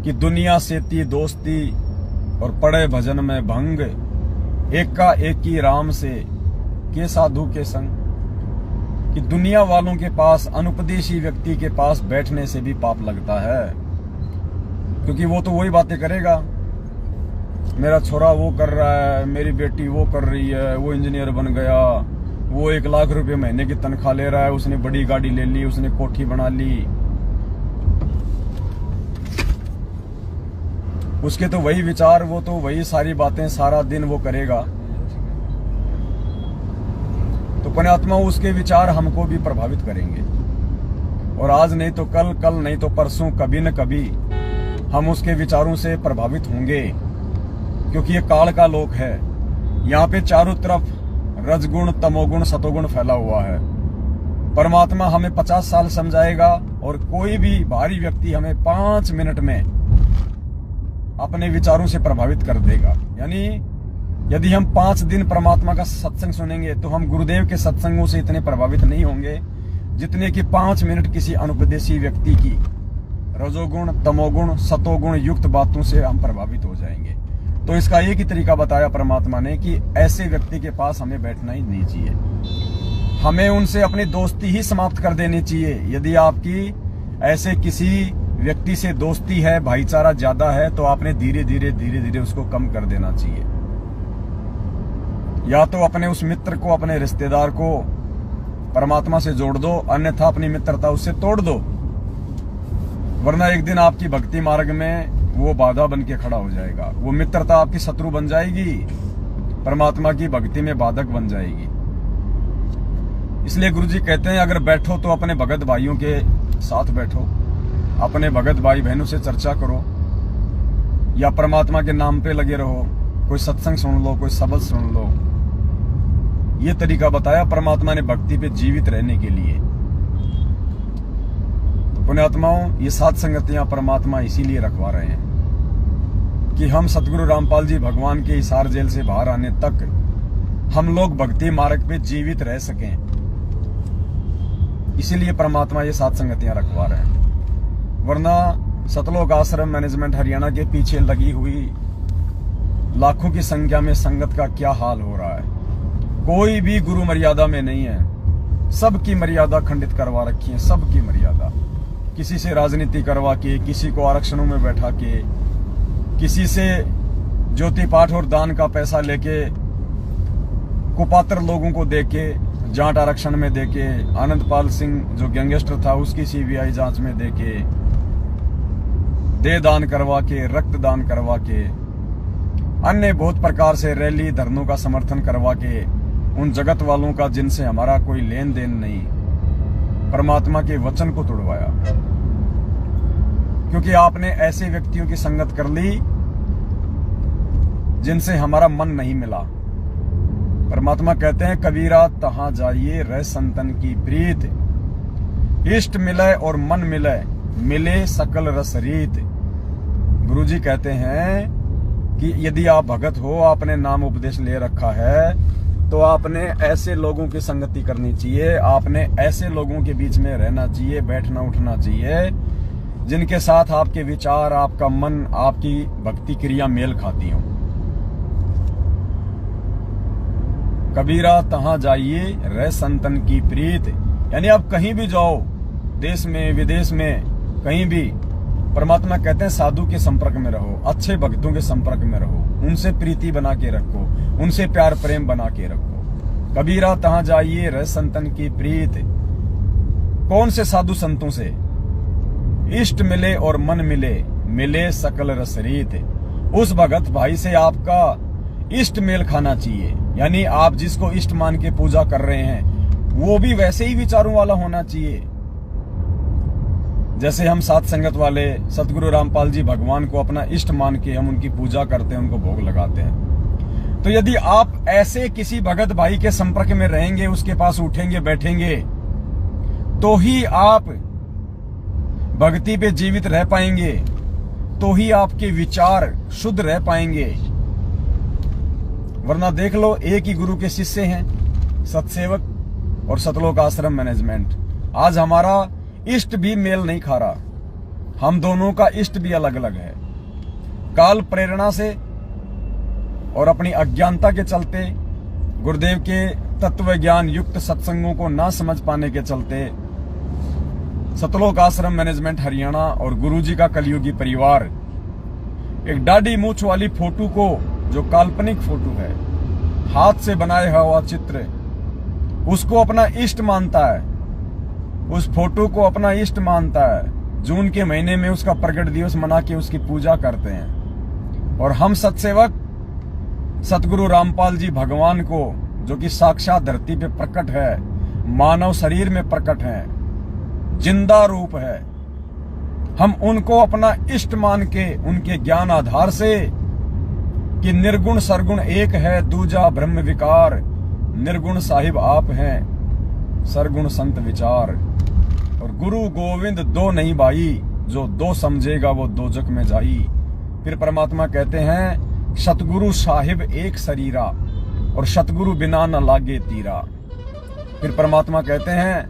कि दुनिया से ती दोस्ती और पड़े भजन में भंग, एका एक ही राम से के साधु के संग। कि दुनिया वालों के पास, अनुपदेशी व्यक्ति के पास बैठने से भी पाप लगता है, क्योंकि वो तो वही बातें करेगा। मेरा छोरा वो कर रहा है, मेरी बेटी वो कर रही है, वो इंजीनियर बन गया, वो 1 लाख रुपए महीने की तनख्वाह ले रहा है, उसने बड़ी गाड़ी ले ली, उसने कोठी बना ली। उसके तो वही विचार, वो तो वही सारी बातें सारा दिन वो करेगा। तो पुण्यात्मा, उसके विचार हमको भी प्रभावित करेंगे, और आज नहीं तो कल, कल नहीं तो परसों, कभी न कभी हम उसके विचारों से प्रभावित होंगे, क्योंकि ये काल का लोक है। यहाँ पे चारों तरफ रजगुण, तमोगुण, सतोगुण फैला हुआ है। परमात्मा हमें 50 साल समझाएगा, और कोई भी बाहरी व्यक्ति हमें 5 मिनट में अपने विचारों से प्रभावित कर देगा। यानी यदि हम 5 दिन परमात्मा का सत्संग सुनेंगे, तो हम गुरुदेव के सत्संगों से इतने प्रभावित नहीं होंगे जितने कि 5 मिनट किसी अनुपदेशी व्यक्ति की रजोगुण, तमोगुण, सतोगुण युक्त बातों से हम प्रभावित हो जाएंगे। तो इसका एक ही तरीका बताया परमात्मा ने कि ऐसे व्यक्ति के पास हमें बैठना ही नहीं चाहिए, हमें उनसे अपनी दोस्ती ही समाप्त कर देनी चाहिए। यदि आपकी ऐसे किसी व्यक्ति से दोस्ती है, भाईचारा ज्यादा है, तो आपने धीरे धीरे उसको कम कर देना चाहिए। या तो अपने उस मित्र को, अपने रिश्तेदार को परमात्मा से जोड़ दो, अन्यथा अपनी मित्रता उससे तोड़ दो, वरना एक दिन आपकी भक्ति मार्ग में वो बाधा बन के खड़ा हो जाएगा। वो मित्रता आपकी शत्रु बन जाएगी, परमात्मा की भक्ति में बाधक बन जाएगी। इसलिए गुरुजी कहते हैं अगर बैठो तो अपने भगत भाइयों के साथ बैठो, अपने भगत भाई बहनों से चर्चा करो, या परमात्मा के नाम पे लगे रहो, कोई सत्संग सुन लो, कोई शब्द सुन लो। ये तरीका बताया परमात्मा ने भक्ति पे जीवित रहने के लिए। तो पुण्यात्माओं, ये सात संगतियां परमात्मा इसीलिए रखवा रहे हैं कि हम सतगुरु रामपाल जी भगवान के हिसार जेल से बाहर आने तक हम लोग भक्ति मार्ग पे जीवित रह सकें। इसीलिए परमात्मा ये सात संगतियां रखवा रहे हैं। वरना सतलोक आश्रम मैनेजमेंट हरियाणा के पीछे लगी हुई लाखों की संख्या में संगत का क्या हाल हो रहा है। कोई भी गुरु मर्यादा में नहीं है, सबकी मर्यादा खंडित करवा रखी है, सबकी मर्यादा। किसी से राजनीति करवा के, किसी को आरक्षणों में बैठा के, किसी से ज्योति पाठ और दान का पैसा लेके, कुपात्र लोगों को देके, जाट आरक्षण में देके, आनंदपाल सिंह जो गैंगस्टर था उसकी सीबीआई जांच में देके, दे दान करवा के, रक्त दान करवा के, अन्य बहुत प्रकार से रैली धरनों का समर्थन करवा के, उन जगत वालों का जिनसे हमारा कोई लेन देन नहीं, परमात्मा के वचन को तोड़वाया। क्योंकि आपने ऐसे व्यक्तियों की संगत कर ली जिनसे हमारा मन नहीं मिला। परमात्मा कहते हैं कबीरा तहां जाइए रह संतन की प्रीत, इष्ट मिले और मन मिले, मिले सकल रस रीत। गुरुजी कहते हैं कि यदि आप भगत हो, आपने नाम उपदेश ले रखा है, तो आपने ऐसे लोगों की संगति करनी चाहिए, आपने ऐसे लोगों के बीच में रहना चाहिए, बैठना उठना चाहिए जिनके साथ आपके विचार, आपका मन, आपकी भक्ति क्रिया मेल खाती हो। कबीरा तहां जाइए रह संतन की प्रीत, यानी आप कहीं भी जाओ, देश में विदेश में कहीं भी, परमात्मा कहते हैं साधु के संपर्क में रहो, अच्छे भक्तों के संपर्क में रहो, उनसे प्रीति बना के रखो, उनसे प्यार प्रेम बना के रखो। कबीरा तहां जाइए रह संतन की प्रीत। कौन से साधु संतों से? इष्ट मिले और मन मिले, मिले सकल रस रीत। उस भगत भाई से आपका इष्ट मेल खाना चाहिए, यानी आप जिसको इष्ट मान के पूजा कर रहे हैं वो भी वैसे ही विचारों वाला होना चाहिए। जैसे हम सात संगत वाले सतगुरु रामपाल जी भगवान को अपना इष्ट मान के हम उनकी पूजा करते हैं, उनको भोग लगाते हैं। तो यदि आप ऐसे किसी भगत भाई के संपर्क में रहेंगे, उसके पास उठेंगे बैठेंगे, तो ही आप भक्ति पे जीवित रह पाएंगे, तो ही आपके विचार शुद्ध रह पाएंगे। वरना देख लो, एक ही गुरु के शिष्य हैं, सतसेवक और सतलोक आश्रम मैनेजमेंट। आज हमारा इष्ट भी मेल नहीं खा रहा, हम दोनों का इष्ट भी अलग अलग है। काल प्रेरणा से और अपनी अज्ञानता के चलते, गुरुदेव के तत्व ज्ञान युक्त सत्संगों को ना समझ पाने के चलते, सतलोक आश्रम मैनेजमेंट हरियाणा और गुरुजी का कलयुगी परिवार एक दाढ़ी मूछ वाली फोटो को, जो काल्पनिक फोटो है, हाथ से बनाया हुआ चित्र, उसको अपना इष्ट मानता है, उस फोटो को अपना इष्ट मानता है। जून के महीने में उसका प्रकट दिवस मना के उसकी पूजा करते हैं। और हम सतसेवक सतगुरु रामपाल जी भगवान को, जो कि साक्षात धरती पे प्रकट है, मानव शरीर में प्रकट है, जिंदा रूप है, हम उनको अपना इष्ट मान के, उनके ज्ञान आधार से कि निर्गुण सरगुण एक है, दूजा ब्रह्म विकार, निर्गुण साहिब आप हैं, सरगुण संत विचार, और गुरु गोविंद दो नहीं भाई, जो दो समझेगा वो दोजक में जाई। फिर परमात्मा कहते हैं सतगुरु साहिब एक शरीरा, और सतगुरु बिना न लागे तीरा। फिर परमात्मा कहते हैं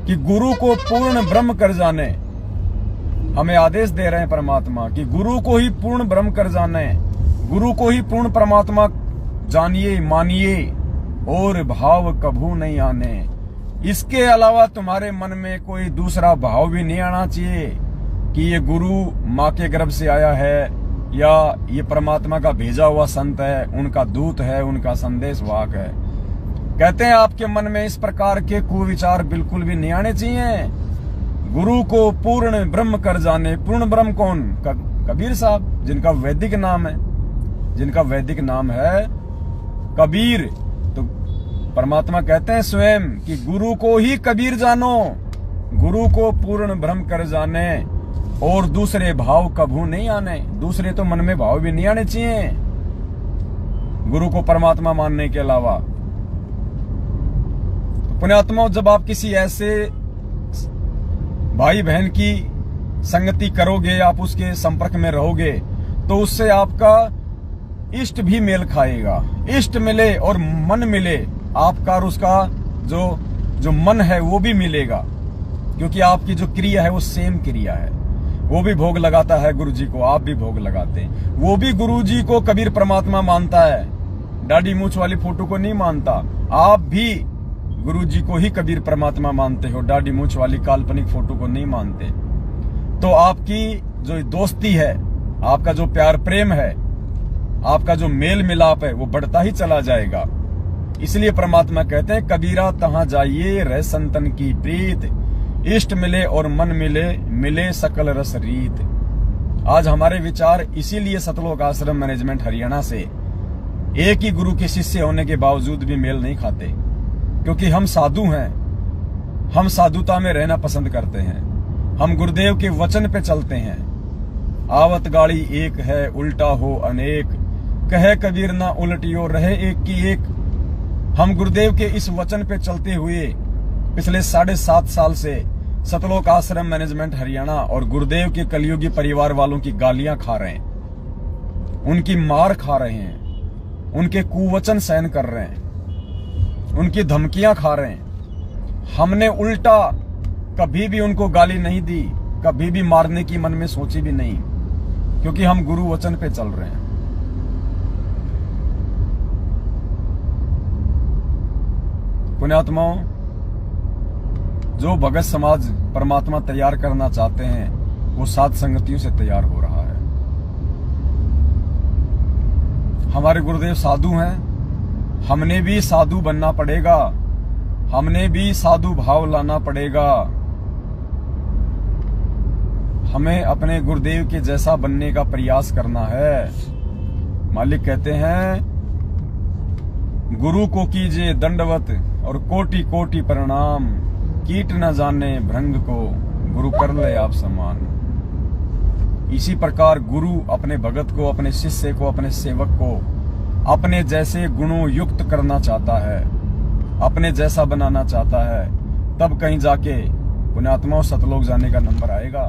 कि गुरु को पूर्ण ब्रह्म कर जाने, हमें आदेश दे रहे हैं परमात्मा कि गुरु को ही पूर्ण ब्रह्म कर जाने, गुरु को ही पूर्ण परमात्मा जानिए मानिए, और भाव कभू नहीं आने। इसके अलावा तुम्हारे मन में कोई दूसरा भाव भी नहीं आना चाहिए कि ये गुरु माँ के गर्भ से आया है, या ये परमात्मा का भेजा हुआ संत है, उनका दूत है, उनका संदेश वाहक है। कहते हैं आपके मन में इस प्रकार के कुविचार बिल्कुल भी नहीं आने चाहिए। गुरु को पूर्ण ब्रह्म कर जाने। पूर्ण ब्रह्म कौन? कबीर साहब, जिनका वैदिक नाम है, जिनका वैदिक नाम है कबीर। तो परमात्मा कहते हैं स्वयं कि गुरु को ही कबीर जानो, गुरु को पूर्ण ब्रह्म कर जाने और दूसरे भाव कभू नहीं आने। दूसरे तो मन में भाव भी नहीं आने चाहिए गुरु को परमात्मा मानने के अलावा। तो पुण्यात्माओं, जब आप किसी ऐसे भाई बहन की संगति करोगे, आप उसके संपर्क में रहोगे, तो उससे आपका इष्ट भी मेल खाएगा। इष्ट मिले और मन मिले, आपका और उसका जो मन है वो भी मिलेगा, क्योंकि आपकी जो क्रिया है वो सेम क्रिया है। वो भी भोग लगाता है गुरु जी को, आप भी भोग लगाते हैं। वो भी गुरु जी को कबीर परमात्मा मानता है, दाढ़ी मूछ वाली फोटो को नहीं मानता। आप भी गुरु जी को ही कबीर परमात्मा मानते हो, दाढ़ी मूछ वाली काल्पनिक फोटो को नहीं मानते। तो आपकी जो दोस्ती है, आपका जो प्यार प्रेम है, आपका जो मेल मिलाप है, वो बढ़ता ही चला जाएगा। इसलिए परमात्मा कहते हैं कबीरा तहां जाइए रह संतन की प्रीत, इष्ट मिले और मन मिले, मिले सकल रस रीत। आज हमारे विचार इसीलिए सतलोक आश्रम मैनेजमेंट हरियाणा से एक ही गुरु के शिष्य होने के बावजूद भी मेल नहीं खाते, क्योंकि हम साधु हैं, हम साधुता में रहना पसंद करते हैं, हम गुरुदेव के वचन पे चलते हैं। आवत गाड़ी एक है उल्टा हो अनेक, कहे कबीर ना उलटियो रहे एक की एक। हम गुरुदेव के इस वचन पे चलते हुए पिछले 7.5 साल से सतलोक आश्रम मैनेजमेंट हरियाणा और गुरुदेव के कलयुगी परिवार वालों की गालियां खा रहे हैं, उनकी मार खा रहे हैं, उनके कुवचन सहन कर रहे हैं, उनकी धमकियां खा रहे हैं। हमने उल्टा कभी भी उनको गाली नहीं दी, कभी भी मारने की मन में सोची भी नहीं, क्योंकि हम गुरु वचन पे चल रहे हैं। पुण्यात्माओं, जो भगत समाज परमात्मा तैयार करना चाहते हैं, वो सात संगतियों से तैयार हो रहा है। हमारे गुरुदेव साधु हैं, हमने भी साधु बनना पड़ेगा, हमने भी साधु भाव लाना पड़ेगा। हमें अपने गुरुदेव के जैसा बनने का प्रयास करना है। मालिक कहते हैं गुरु को कीजिए दंडवत और कोटि कोटि प्रणाम, कीट न जाने भृंग को गुरु कर ले आप समान। इसी प्रकार गुरु अपने भगत को, अपने शिष्य को, अपने सेवक को अपने जैसे गुणों युक्त करना चाहता है, अपने जैसा बनाना चाहता है, तब कहीं जाके पुण्यात्माओं सतलोक जाने का नंबर आएगा।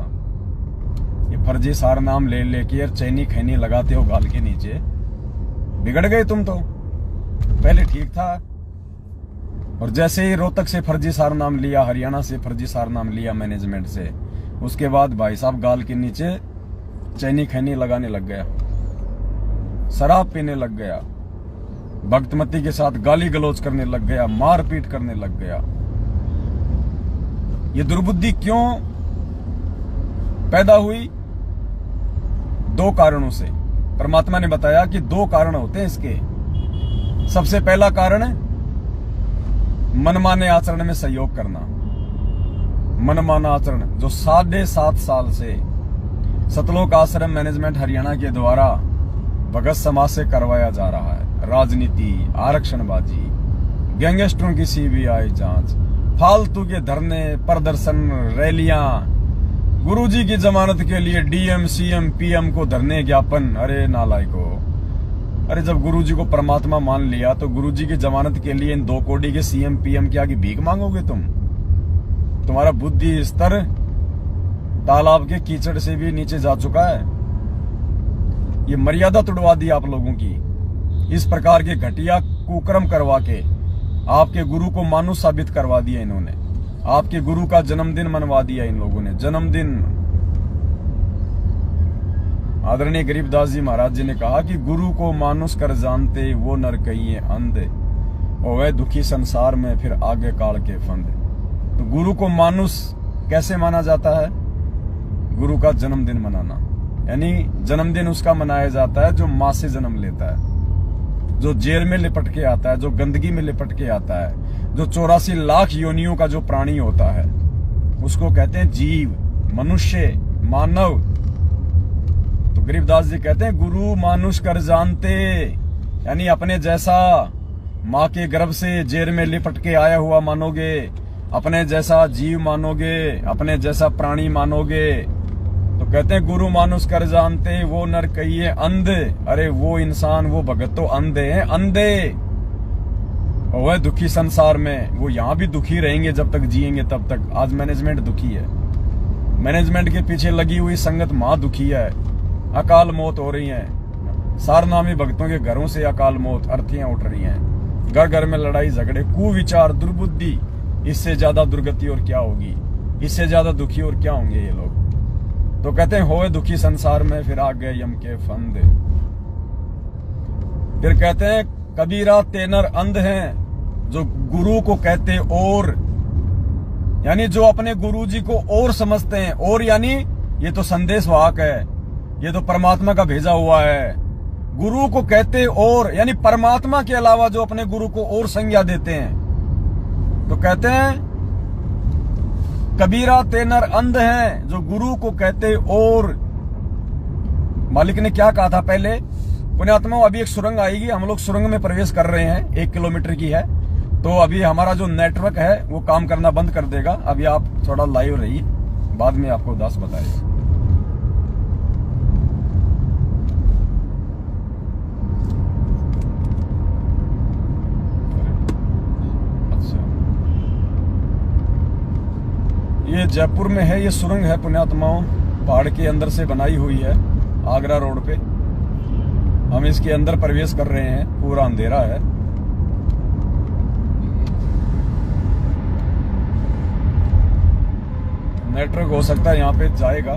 ये फर्जी सार नाम ले लेके चैनी खैनी लगाते हो गाल के नीचे, बिगड़ गए तुम तो। पहले ठीक था, और जैसे ही रोहतक से फर्जी सार नाम लिया, हरियाणा से फर्जी सार नाम लिया मैनेजमेंट से, उसके बाद भाई साहब गाल के नीचे चैनी खैनी लगाने लग गया, शराब पीने लग गया, भक्तमती के साथ गाली गलौज करने लग गया, मारपीट करने लग गया। ये दुर्बुद्धि क्यों पैदा हुई? 2 कारणों से। परमात्मा ने बताया कि 2 कारण होते हैं इसके। सबसे पहला कारण है मनमाने आचरण में सहयोग करना। मनमाना आचरण जो 7.5 साल से सतलोक आश्रम मैनेजमेंट हरियाणा के द्वारा भगत समाज से करवाया जा रहा है। राजनीति, आरक्षणबाजी, गैंगस्टरों की सीबीआई जांच, फालतू के धरने, प्रदर्शन, रैलियां, गुरुजी की जमानत के लिए डीएम, सीएम, पीएम को धरने ज्ञापन। अरे नालायको, अरे जब गुरुजी को परमात्मा मान लिया तो गुरुजी की जमानत के लिए इन 2 कोड़ी के सीएम पीएम के आगे भीख मांगोगे तुम? तुम्हारा बुद्धि स्तर तालाब के कीचड़ से भी नीचे जा चुका है। ये मर्यादा तुड़वा दी आप लोगों की। इस प्रकार के घटिया कुकर्म करवा के आपके गुरु को मानुष साबित करवा दिया इन्होंने। आपके गुरु का जन्मदिन मनवा दिया इन लोगों ने। जन्मदिन आदरणीय गरीबदास जी महाराज जी ने कहा कि गुरु को मानुष कर जानते वो नर कहिए अंधे, और वह दुखी संसार में फिर आगे काल के फंदे। तो गुरु को मानुष कैसे माना जाता है? गुरु का जन्मदिन मनाना, यानी जन्मदिन उसका मनाया जाता है जो मां से जन्म लेता है, जो जेल में लिपट के आता है, जो गंदगी में लिपट के आता है, जो 84 लाख योनियों का जो प्राणी होता है, उसको कहते हैं जीव, मनुष्य, मानव। तो गरीबदास जी कहते हैं गुरु मानुष कर जानते, यानी अपने जैसा माँ के गर्भ से जेर में लिपट के आया हुआ मानोगे, अपने जैसा जीव मानोगे, अपने जैसा प्राणी मानोगे। तो कहते हैं गुरु मानुष कर जानते, वो नर कहिए अंध। अरे वो इंसान, वो भगत तो अंधे हैं, अंधे। और वह दुखी संसार में, वो यहां भी दुखी रहेंगे जब तक जिएंगे तब तक। आज मैनेजमेंट दुखी है, मैनेजमेंट के पीछे लगी हुई संगत महा दुखी है। अकाल मौत हो रही है, सारनामी भक्तों के घरों से अकाल मौत, अर्थियां उठ रही हैं, घर घर में लड़ाई झगड़े, कुविचार, दुर्बुद्धि। इससे ज्यादा दुर्गति और क्या होगी, इससे ज्यादा दुखी और क्या होंगे ये लोग। तो कहते हैं होए दुखी संसार में, फिर आ गए यम के फंद। फिर कहते हैं कबीरा तेनर अंध हैं, जो गुरु को कहते और, यानी जो अपने गुरु जी को और समझते हैं। और यानी ये तो संदेश वाहक है, ये तो परमात्मा का भेजा हुआ है। गुरु को कहते और, यानी परमात्मा के अलावा जो अपने गुरु को और संज्ञा देते हैं। तो कहते हैं कबीरा तेनर अंध हैं, जो गुरु को कहते और। मालिक ने क्या कहा था पहले, पुण्यात्माओं अभी एक सुरंग आएगी, हम लोग सुरंग में प्रवेश कर रहे हैं, 1 किलोमीटर की है। तो अभी हमारा जो नेटवर्क है वो काम करना बंद कर देगा। अभी आप थोड़ा लाइव रहिए, बाद में आपको दास बताएगा। ये जयपुर में है, ये सुरंग है पुण्यात्माओं, पहाड़ के अंदर से बनाई हुई है, आगरा रोड पे। हम इसके अंदर प्रवेश कर रहे हैं, पूरा अंधेरा है। नेटवर्क हो सकता है यहाँ पे जाएगा।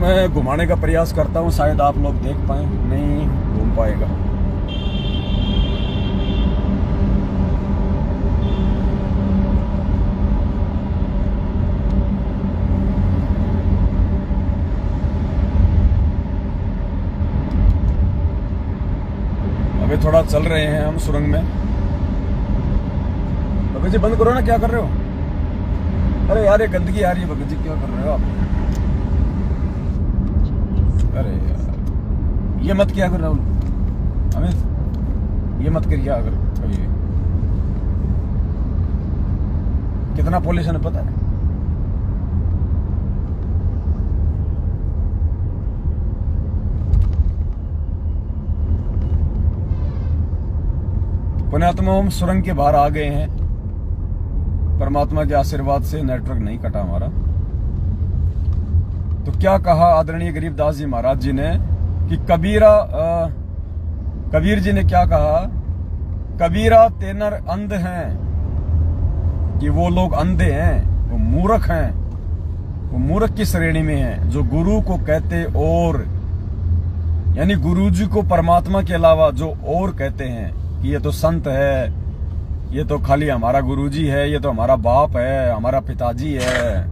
मैं घुमाने का प्रयास करता हूँ, शायद आप लोग देख पाए, नहीं घूम पाएगा। अभी थोड़ा चल रहे हैं हम सुरंग में। भगत जी बंद करो ना, क्या कर रहे हो? अरे यार ये गंदगी आ रही है, भगत जी क्या कर रहे हो आप? अरे यार ये मत किया कर राहुल, हमें ये मत करिए। अगर कितना पॉल्यूशन है पता है? पुण्यात्मा हम सुरंग के बाहर आ गए हैं। परमात्मा के आशीर्वाद से नेटवर्क नहीं कटा हमारा। तो क्या कहा आदरणीय गरीबदास जी महाराज जी ने कि कबीर जी ने क्या कहा, कबीरा तेनर अंध हैं, कि वो लोग अंधे हैं, वो मूर्ख हैं, वो मूर्ख की श्रेणी में हैं, जो गुरु को कहते और, यानी गुरु जी को परमात्मा के अलावा जो और कहते हैं कि ये तो संत है, ये तो खाली हमारा गुरुजी है, ये तो हमारा बाप है, हमारा पिताजी है।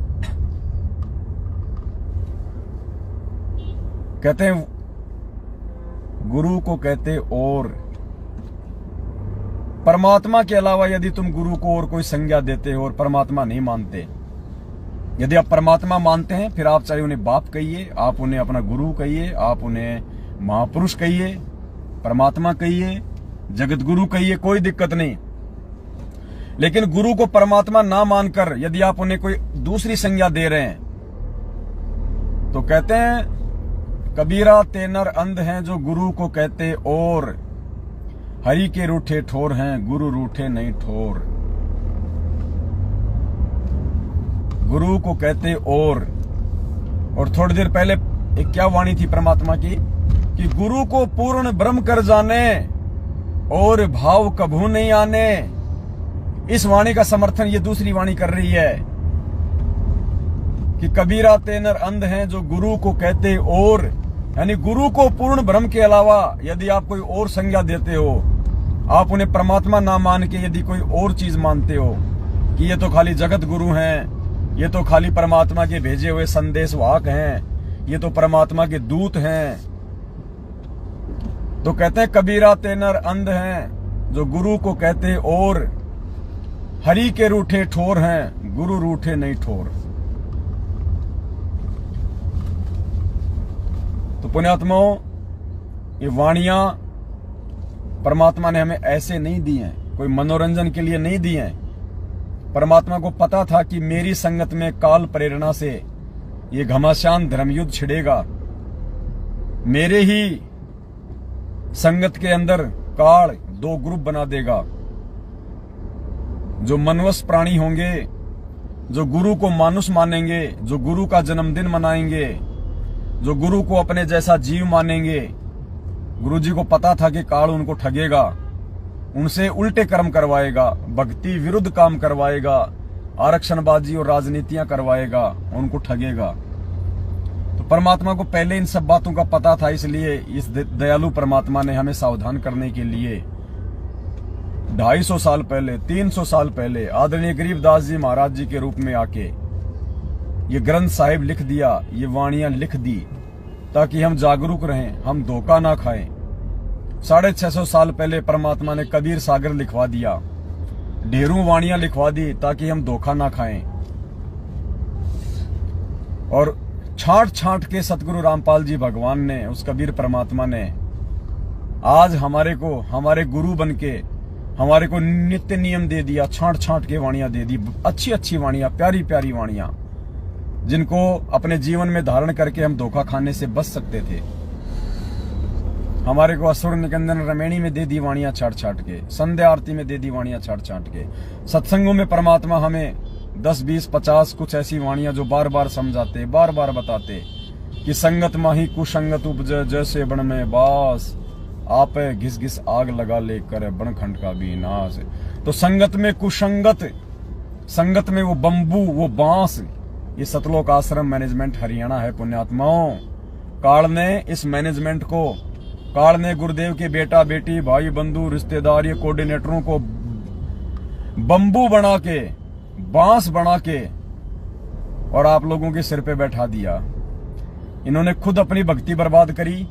कहते हैं गुरु को कहते और। परमात्मा के अलावा यदि तुम गुरु को और कोई संज्ञा देते हो और परमात्मा नहीं मानते, यदि आप परमात्मा मानते हैं, फिर आप चाहे उन्हें बाप कहिए, आप उन्हें अपना गुरु कहिए, आप उन्हें महापुरुष कहिए, परमात्मा कहिए, जगत गुरु कहिए, कोई दिक्कत नहीं। लेकिन गुरु को परमात्मा ना मानकर यदि आप उन्हें कोई दूसरी संज्ञा दे रहे हैं, तो कहते हैं कबीरा तेनर अंध हैं, जो गुरु को कहते और। हरि के रूठे ठोर हैं, गुरु रूठे नहीं ठोर। गुरु को कहते और थोड़ी देर पहले एक क्या वाणी थी परमात्मा की, कि गुरु को पूर्ण ब्रह्म कर जाने और भाव कभू नहीं आने। इस वाणी का समर्थन ये दूसरी वाणी कर रही है कि कबीरा तेनर अंध हैं, जो गुरु को कहते और, यानी गुरु को पूर्ण ब्रह्म के अलावा यदि आप कोई और संज्ञा देते हो, आप उन्हें परमात्मा ना मान के यदि कोई और चीज मानते हो कि ये तो खाली जगत गुरु हैं, ये तो खाली परमात्मा के भेजे हुए संदेश वाहक हैं, ये तो परमात्मा के दूत हैं, तो कहते हैं कबीरा तेनर अंध हैं, जो गुरु को कहते और, हरि के रूठे ठोर हैं, गुरु रूठे नहीं ठोर। तो पुण्यात्माओं, ये वाणियां परमात्मा ने हमें ऐसे नहीं दी हैं, कोई मनोरंजन के लिए नहीं दी हैं। परमात्मा को पता था कि मेरी संगत में काल प्रेरणा से ये घमासान धर्मयुद्ध छिड़ेगा, मेरे ही संगत के अंदर काल दो ग्रुप बना देगा। जो मनवस प्राणी होंगे, जो गुरु को मानुष मानेंगे, जो गुरु का जन्मदिन मनाएंगे, जो गुरु को अपने जैसा जीव मानेंगे, गुरु जी को पता था कि काल उनको ठगेगा, उनसे उल्टे कर्म करवाएगा, भक्ति विरुद्ध काम करवाएगा, आरक्षणबाजी और राजनीतियां करवाएगा, उनको ठगेगा। तो परमात्मा को पहले इन सब बातों का पता था, इसलिए इस दयालु परमात्मा ने हमें सावधान करने के लिए 250 साल पहले, 300 साल पहले आदरणीय गरीबदास जी महाराज जी के रूप में आके ये ग्रंथ साहिब लिख दिया, ये वाणियां लिख दी, ताकि हम जागरूक रहें, हम धोखा ना खाएं। 650 साल पहले परमात्मा ने कबीर सागर लिखवा दिया, ढेरों वाणियां लिखवा दी, ताकि हम धोखा ना खाएं। और छांट छांट के सतगुरु रामपाल जी भगवान ने, उस कबीर परमात्मा ने आज हमारे को, हमारे गुरु बनके हमारे को नित्य नियम दे दिया, छांट छांट के वाणियां दे दी, अच्छी अच्छी वाणियां, प्यारी प्यारी वाणियां, जिनको अपने जीवन में धारण करके हम धोखा खाने से बच सकते थे। हमारे को असुर निकंदन रमेणी में दे दी वाणियां छाट छाट के, संध्या आरती में दे दी वाणियां छाट छाट के। सत्संगों में परमात्मा हमें 10, 20, 50 कुछ ऐसी वाणियां जो बार बार समझाते, बार बार बताते कि संगत माही कुसंगत उपजे, जैसे बन में बास, आप घिस घिस आग लगा लेकर बनखंड का भी नाश। तो संगत में कुसंगत, संगत में वो बंबू, वो बांस, ये सतलोक आश्रम मैनेजमेंट हरियाणा है पुण्यात्माओं। काल ने इस मैनेजमेंट को, काल ने गुरुदेव के बेटा बेटी, भाई बंधु, रिश्तेदार, ये कोऑर्डिनेटरों को बंबू बना के, बांस बना के और आप लोगों के सिर पे बैठा दिया। इन्होंने खुद अपनी भक्ति बर्बाद करी,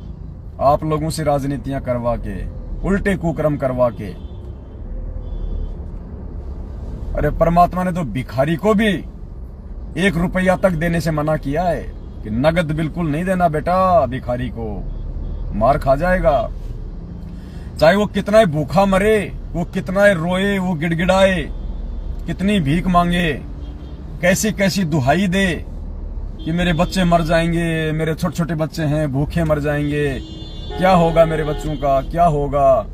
आप लोगों से राजनीतियां करवा के, उल्टे कुकर्म करवा के। अरे परमात्मा ने तो भिखारी को भी 1 रुपया तक देने से मना किया है कि नगद बिल्कुल नहीं देना बेटा, भिखारी को मार खा जाएगा। चाहे वो कितना ही भूखा मरे, वो कितना ही रोए, वो गिड़गिड़ाए, कितनी भीख मांगे, कैसी कैसी दुहाई दे कि मेरे बच्चे मर जाएंगे, मेरे छोटे छोटे बच्चे हैं भूखे मर जाएंगे, क्या होगा मेरे बच्चों का, क्या होगा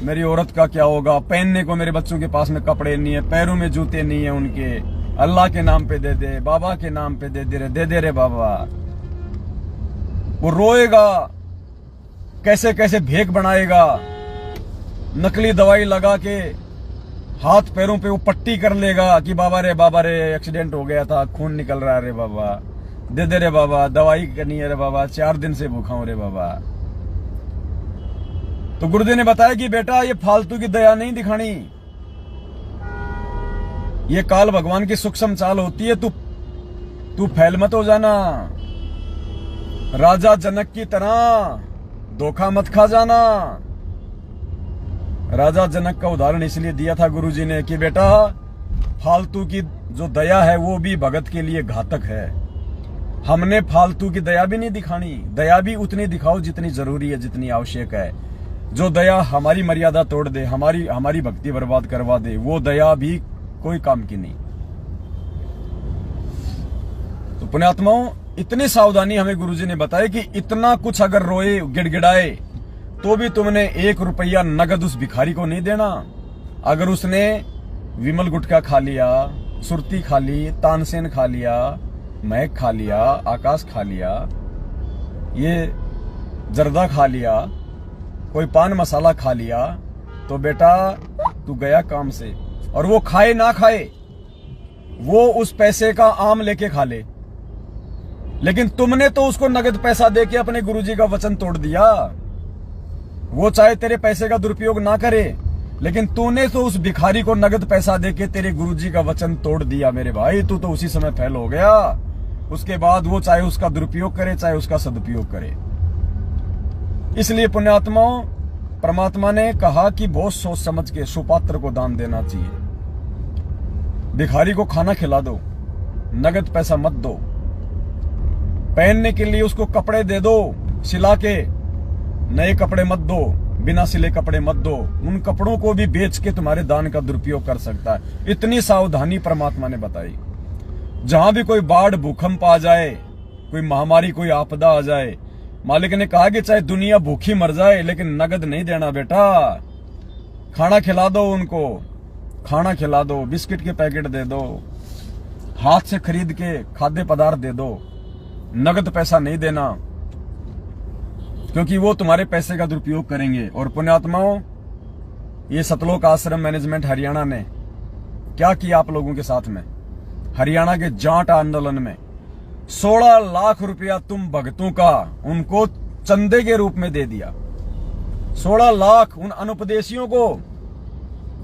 मेरी औरत का, क्या होगा, पहनने को मेरे बच्चों के पास में कपड़े नहीं है, पैरों में जूते नहीं है उनके, अल्लाह के नाम पे दे दे, बाबा के नाम पे दे दे रे बाबा। वो रोएगा, कैसे कैसे भेक बनाएगा, नकली दवाई लगा के हाथ पैरों पे वो पट्टी कर लेगा कि बाबा रे एक्सीडेंट हो गया था, खून निकल रहा है रे बाबा, दे दे रे बाबा, दवाई करनी है रे बाबा, 4 दिन से भूखा हूं रे बाबा। तो गुरुदेव ने बताया कि बेटा ये फालतू की दया नहीं दिखानी, ये काल भगवान की सूक्ष्म चाल होती है, तू फैल मत हो जाना, राजा जनक की तरह धोखा मत खा जाना। राजा जनक का उदाहरण इसलिए दिया था गुरुजी ने कि बेटा फालतू की जो दया है वो भी भगत के लिए घातक है। हमने फालतू की दया भी नहीं दिखानी, दया भी उतनी दिखाओ जितनी जरूरी है, जितनी आवश्यक है। जो दया हमारी मर्यादा तोड़ दे, हमारी भक्ति बर्बाद करवा दे, वो दया भी कोई काम की नहीं। तो पुण्यात्माओं, इतनी सावधानी हमें गुरुजी ने बताई कि इतना कुछ अगर रोए गिड़गिड़ाए तो भी तुमने 1 रुपया नगद उस भिखारी को नहीं देना। अगर उसने विमल गुटखा खा लिया, सुरती खा ली, तानसेन खा लिया, महक खा लिया, आकाश खा लिया, ये जर्दा खा लिया, कोई पान मसाला खा लिया, तो बेटा तू गया काम से। और वो खाए ना खाए, वो उस पैसे का आम लेके खा ले, लेकिन तुमने तो उसको नगद पैसा देके अपने गुरुजी का वचन तोड़ दिया। वो चाहे तेरे पैसे का दुरुपयोग ना करे, लेकिन तूने तो उस भिखारी को नगद पैसा देके तेरे गुरुजी का वचन तोड़ दिया मेरे भाई। तू तो उसी समय फेल हो गया। उसके बाद वो चाहे उसका दुरुपयोग करे चाहे उसका सदुपयोग करे। इसलिए पुण्यात्माओं, परमात्मा ने कहा कि बहुत सोच समझ के सुपात्र को दान देना चाहिए। भिखारी को खाना खिला दो, नगद पैसा मत दो। पहनने के लिए उसको कपड़े दे दो, सिला के। नए कपड़े मत दो, बिना सिले कपड़े मत दो। उन कपड़ों को भी बेच के तुम्हारे दान का दुरुपयोग कर सकता है। इतनी सावधानी परमात्मा ने बताई। जहां भी कोई बाढ़ भूकंप आ जाए, कोई महामारी, कोई आपदा आ जाए, मालिक ने कहा कि चाहे दुनिया भूखी मर जाए लेकिन नगद नहीं देना बेटा। खाना खिला दो उनको, खाना खिला दो, बिस्किट के पैकेट दे दो, हाथ से खरीद के खाद्य पदार्थ दे दो। नगद पैसा नहीं देना, क्योंकि वो तुम्हारे पैसे का दुरुपयोग करेंगे। और पुण्यात्माओं, ये सतलोक आश्रम मैनेजमेंट हरियाणा ने क्या किया आप लोगों के साथ में? हरियाणा के जाट आंदोलन में 16 लाख रुपया तुम भक्तों का उनको चंदे के रूप में दे दिया। 16 लाख उन अनुपदेशियों को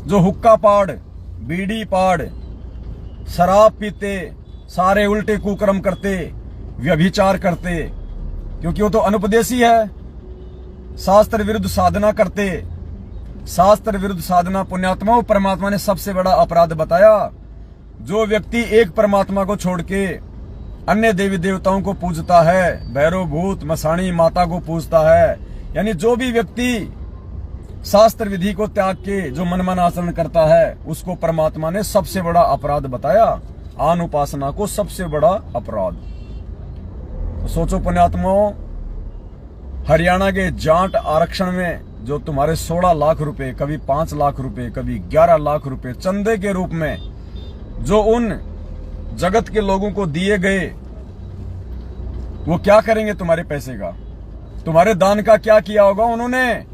जो हुक्का पाड़, बीड़ी पाड़, शराब पीते, सारे उल्टे कुकर्म करते, व्यभिचार करते, क्योंकि वो तो अनुपदेशी है। शास्त्र विरुद्ध साधना करते, शास्त्र विरुद्ध साधना। पुण्यात्माओं, परमात्मा ने सबसे बड़ा अपराध बताया। जो व्यक्ति एक परमात्मा को छोड़ के अन्य देवी देवताओं को पूजता है, भैरव भूत मसाणी माता को पूजता है, यानी जो भी व्यक्ति शास्त्र विधि को त्याग के जो मनमाना आचरण करता है, उसको परमात्मा ने सबसे बड़ा अपराध बताया। आन उपासना को सबसे बड़ा अपराध। तो सोचो पुण्यात्माओं, हरियाणा के जाट आरक्षण में जो तुम्हारे 16 लाख रुपए, कभी 5 लाख रुपए, कभी 11 लाख रुपए चंदे के रूप में जो उन जगत के लोगों को दिए गए, वो क्या करेंगे तुम्हारे पैसे का? तुम्हारे दान का क्या किया होगा उन्होंने?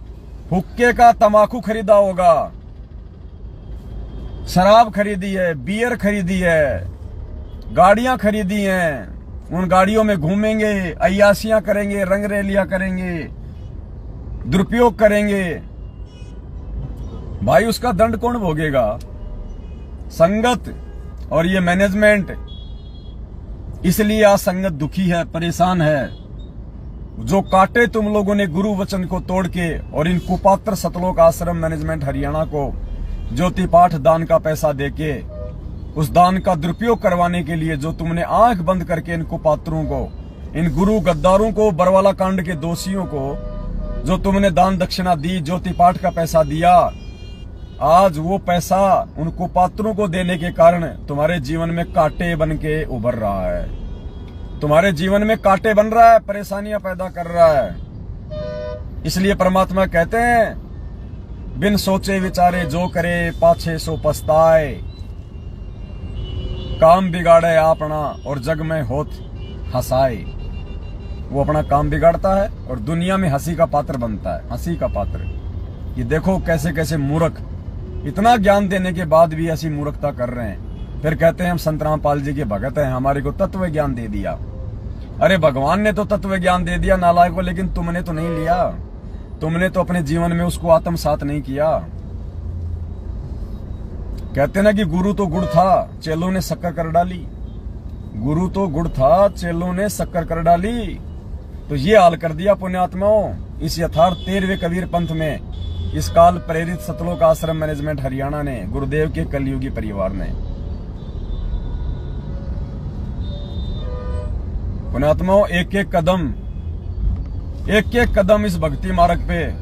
हुक्के का तमाकू खरीदा होगा, शराब खरीदी है, बियर खरीदी है, गाड़ियां खरीदी हैं। उन गाड़ियों में घूमेंगे, अय्यासियां करेंगे, रंगरेलियां करेंगे, दुरुपयोग करेंगे। भाई उसका दंड कौन भोगेगा? संगत और ये मैनेजमेंट। इसलिए आज संगत दुखी है, परेशान है। जो काटे तुम लोगों ने गुरु वचन को तोड़ के, और इन कुपात्र सतलोक आश्रम मैनेजमेंट हरियाणा को ज्योति पाठ दान का पैसा देके उस दान का दुरुपयोग करवाने के लिए जो तुमने आंख बंद करके इन कुपात्रों को, इन गुरु गद्दारों को, बरवाला कांड के दोषियों को जो तुमने दान दक्षिणा दी, ज्योति पाठ का पैसा दिया, आज वो पैसा उन कुपात्रों को देने के कारण तुम्हारे जीवन में कांटे बन के उभर रहा है। तुम्हारे जीवन में कांटे बन रहा है, परेशानियां पैदा कर रहा है। इसलिए परमात्मा कहते हैं, बिन सोचे विचारे जो करे पाछे सो पछताए। काम बिगाड़े अपना और जग में होत हंसाए। वो अपना काम बिगाड़ता है और दुनिया में हंसी का पात्र बनता है, हंसी का पात्र। ये देखो कैसे कैसे मूर्ख, इतना ज्ञान देने के बाद भी ऐसी मूर्खता कर रहे हैं। फिर कहते हैं हम संत रामपाल जी के भगत हैं, हमारे को तत्व ज्ञान दे दिया। अरे भगवान ने तो तत्व ज्ञान दे दिया नालायक को, लेकिन तुमने तो नहीं लिया। तुमने तो अपने जीवन में उसको आत्मसात नहीं किया। कहते ना कि गुरु तो गुड़ था, चेलों ने शक्कर कर डाली। गुरु तो गुड़ था, चेलों ने शक्कर कर डाली। तो ये हाल कर दिया पुण्यात्माओं इस यथार्थ 13वें कबीर पंथ में, इस काल प्रेरित सतलोक आश्रम मैनेजमेंट हरियाणा ने, गुरुदेव के कलयुगी परिवार ने। पुण्यात्माओं, एक एक कदम इस भक्ति मार्ग पे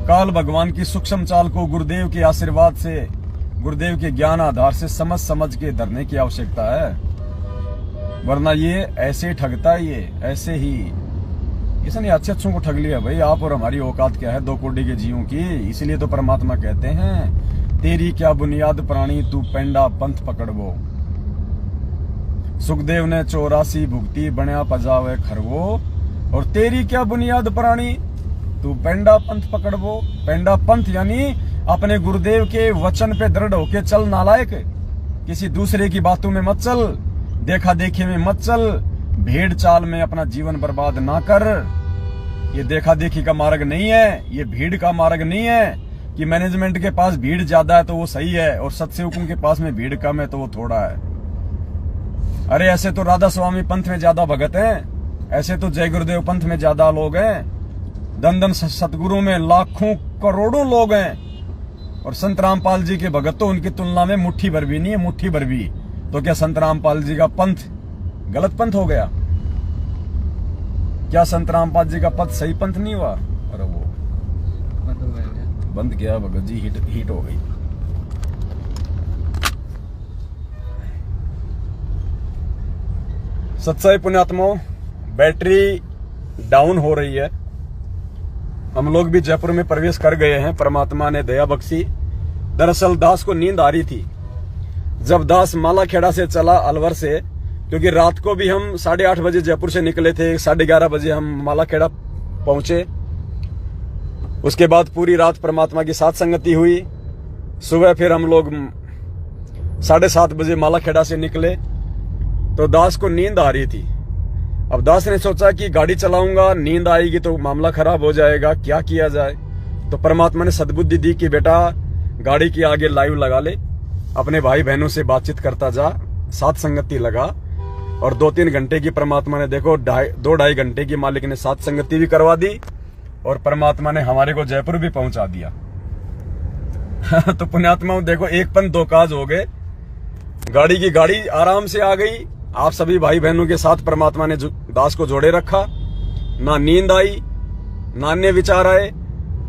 काल भगवान की सूक्ष्म चाल को गुरुदेव के आशीर्वाद से, गुरुदेव के ज्ञान आधार से समझ के धरने की आवश्यकता है। वरना ये ऐसे ठगता है, ये ऐसे ही। इसने अच्छों को ठग लिया भाई। आप और हमारी औकात क्या है 2 कोड़ी के जीवों की। इसलिए तो परमात्मा कहते हैं, तेरी क्या बुनियाद प्राणी तू पेंडा पंथ पकड़वो। सुखदेव ने 84 भुगती बनया पजावे खरवो। और तेरी क्या बुनियाद प्राणी तू पेंडा पंथ पकड़वो। पेंडा पंथ यानी अपने गुरुदेव के वचन पे दृढ़ होके चल नालायक। किसी दूसरे की बातों में मत चल, देखा देखी में मत चल, भेड़ चाल में अपना जीवन बर्बाद ना कर। ये देखा देखी का मार्ग नहीं है, ये भीड़ का मार्ग नहीं है कि मैनेजमेंट के पास भीड़ ज्यादा है तो वो सही है और सत्सेवकों के पास में भीड़ कम है तो वो थोड़ा है। अरे ऐसे तो राधा स्वामी पंथ में ज्यादा भगत हैं, ऐसे तो जय गुरुदेव पंथ में ज्यादा लोग हैं। धन धन सतगुरु में लाखों करोड़ों लोग हैं, और संत रामपाल जी के भगत तो उनकी तुलना में मुट्ठी भर भी नहीं है, मुट्ठी भर भी। तो क्या संत रामपाल जी का पंथ गलत पंथ हो गया? क्या संत रामपाल जी का पथ सही पंथ नहीं हुआ? अरे वो बंद किया भगत जी, हीट हो गई। सत्साई पुण्यात्माओं, बैटरी डाउन हो रही है। हम लोग भी जयपुर में प्रवेश कर गए हैं, परमात्मा ने दया बख्शी। दरअसल दास को नींद आ रही थी जब दास मालाखेड़ा से चला अलवर से, क्योंकि रात को भी हम 8:30 बजे जयपुर से निकले थे, 11:30 बजे हम मालाखेड़ा पहुंचे। उसके बाद पूरी रात परमात्मा की साथ संगति हुई। सुबह फिर हम लोग 7:30 बजे मालाखेड़ा से निकले, तो दास को नींद आ रही थी। अब दास ने सोचा कि गाड़ी चलाऊंगा, नींद आएगी तो मामला खराब हो जाएगा, क्या किया जाए। तो परमात्मा ने सद्बुद्धि दी कि बेटा गाड़ी के आगे लाइव लगा ले, अपने भाई बहनों से बातचीत करता जा, साथ संगति लगा। और 2-3 घंटे की परमात्मा ने, देखो 2-2.5 घंटे की मालिक ने साथ संगति भी करवा दी, और परमात्मा ने हमारे को जयपुर भी पहुंचा दिया। तो पुण्यात्माओं देखो, एक पंथ दो काज हो गए। गाड़ी की गाड़ी आराम से आ गई, आप सभी भाई बहनों के साथ परमात्मा ने दास को जोड़े रखा, ना नींद आई ना अन्य विचार आए,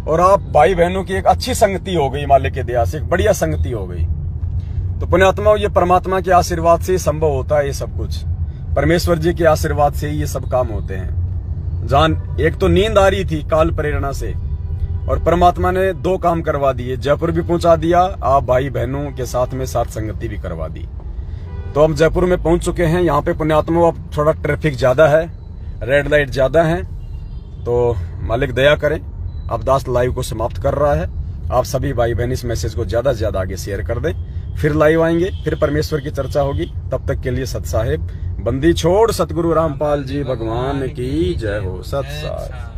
और आप भाई बहनों की एक अच्छी संगति हो गई, मालिक के दया से एक बढ़िया संगति हो गई। तो पुण्यात्माओं, ये परमात्मा के आशीर्वाद से संभव होता है ये सब कुछ, परमेश्वर जी के आशीर्वाद से ही ये सब काम होते हैं। जान एक तो नींद आ रही थी काल प्रेरणा से, और परमात्मा ने 2 काम करवा दिए, जयपुर भी पहुंचा दिया, आप भाई बहनों के साथ में साथ संगति भी करवा दी। तो हम जयपुर में पहुंच चुके हैं। यहाँ पे पुण्यात्माओं अब थोड़ा ट्रैफिक ज्यादा है, रेड लाइट ज्यादा है, तो मालिक दया करें। अब दास लाइव को समाप्त कर रहा है। आप सभी भाई बहन इस मैसेज को ज्यादा से ज्यादा आगे शेयर कर दें। फिर लाइव आएंगे, फिर परमेश्वर की चर्चा होगी। तब तक के लिए सत साहेब, बंदी छोड़ सतगुरु रामपाल जी भगवान की जय हो। सत साहेब।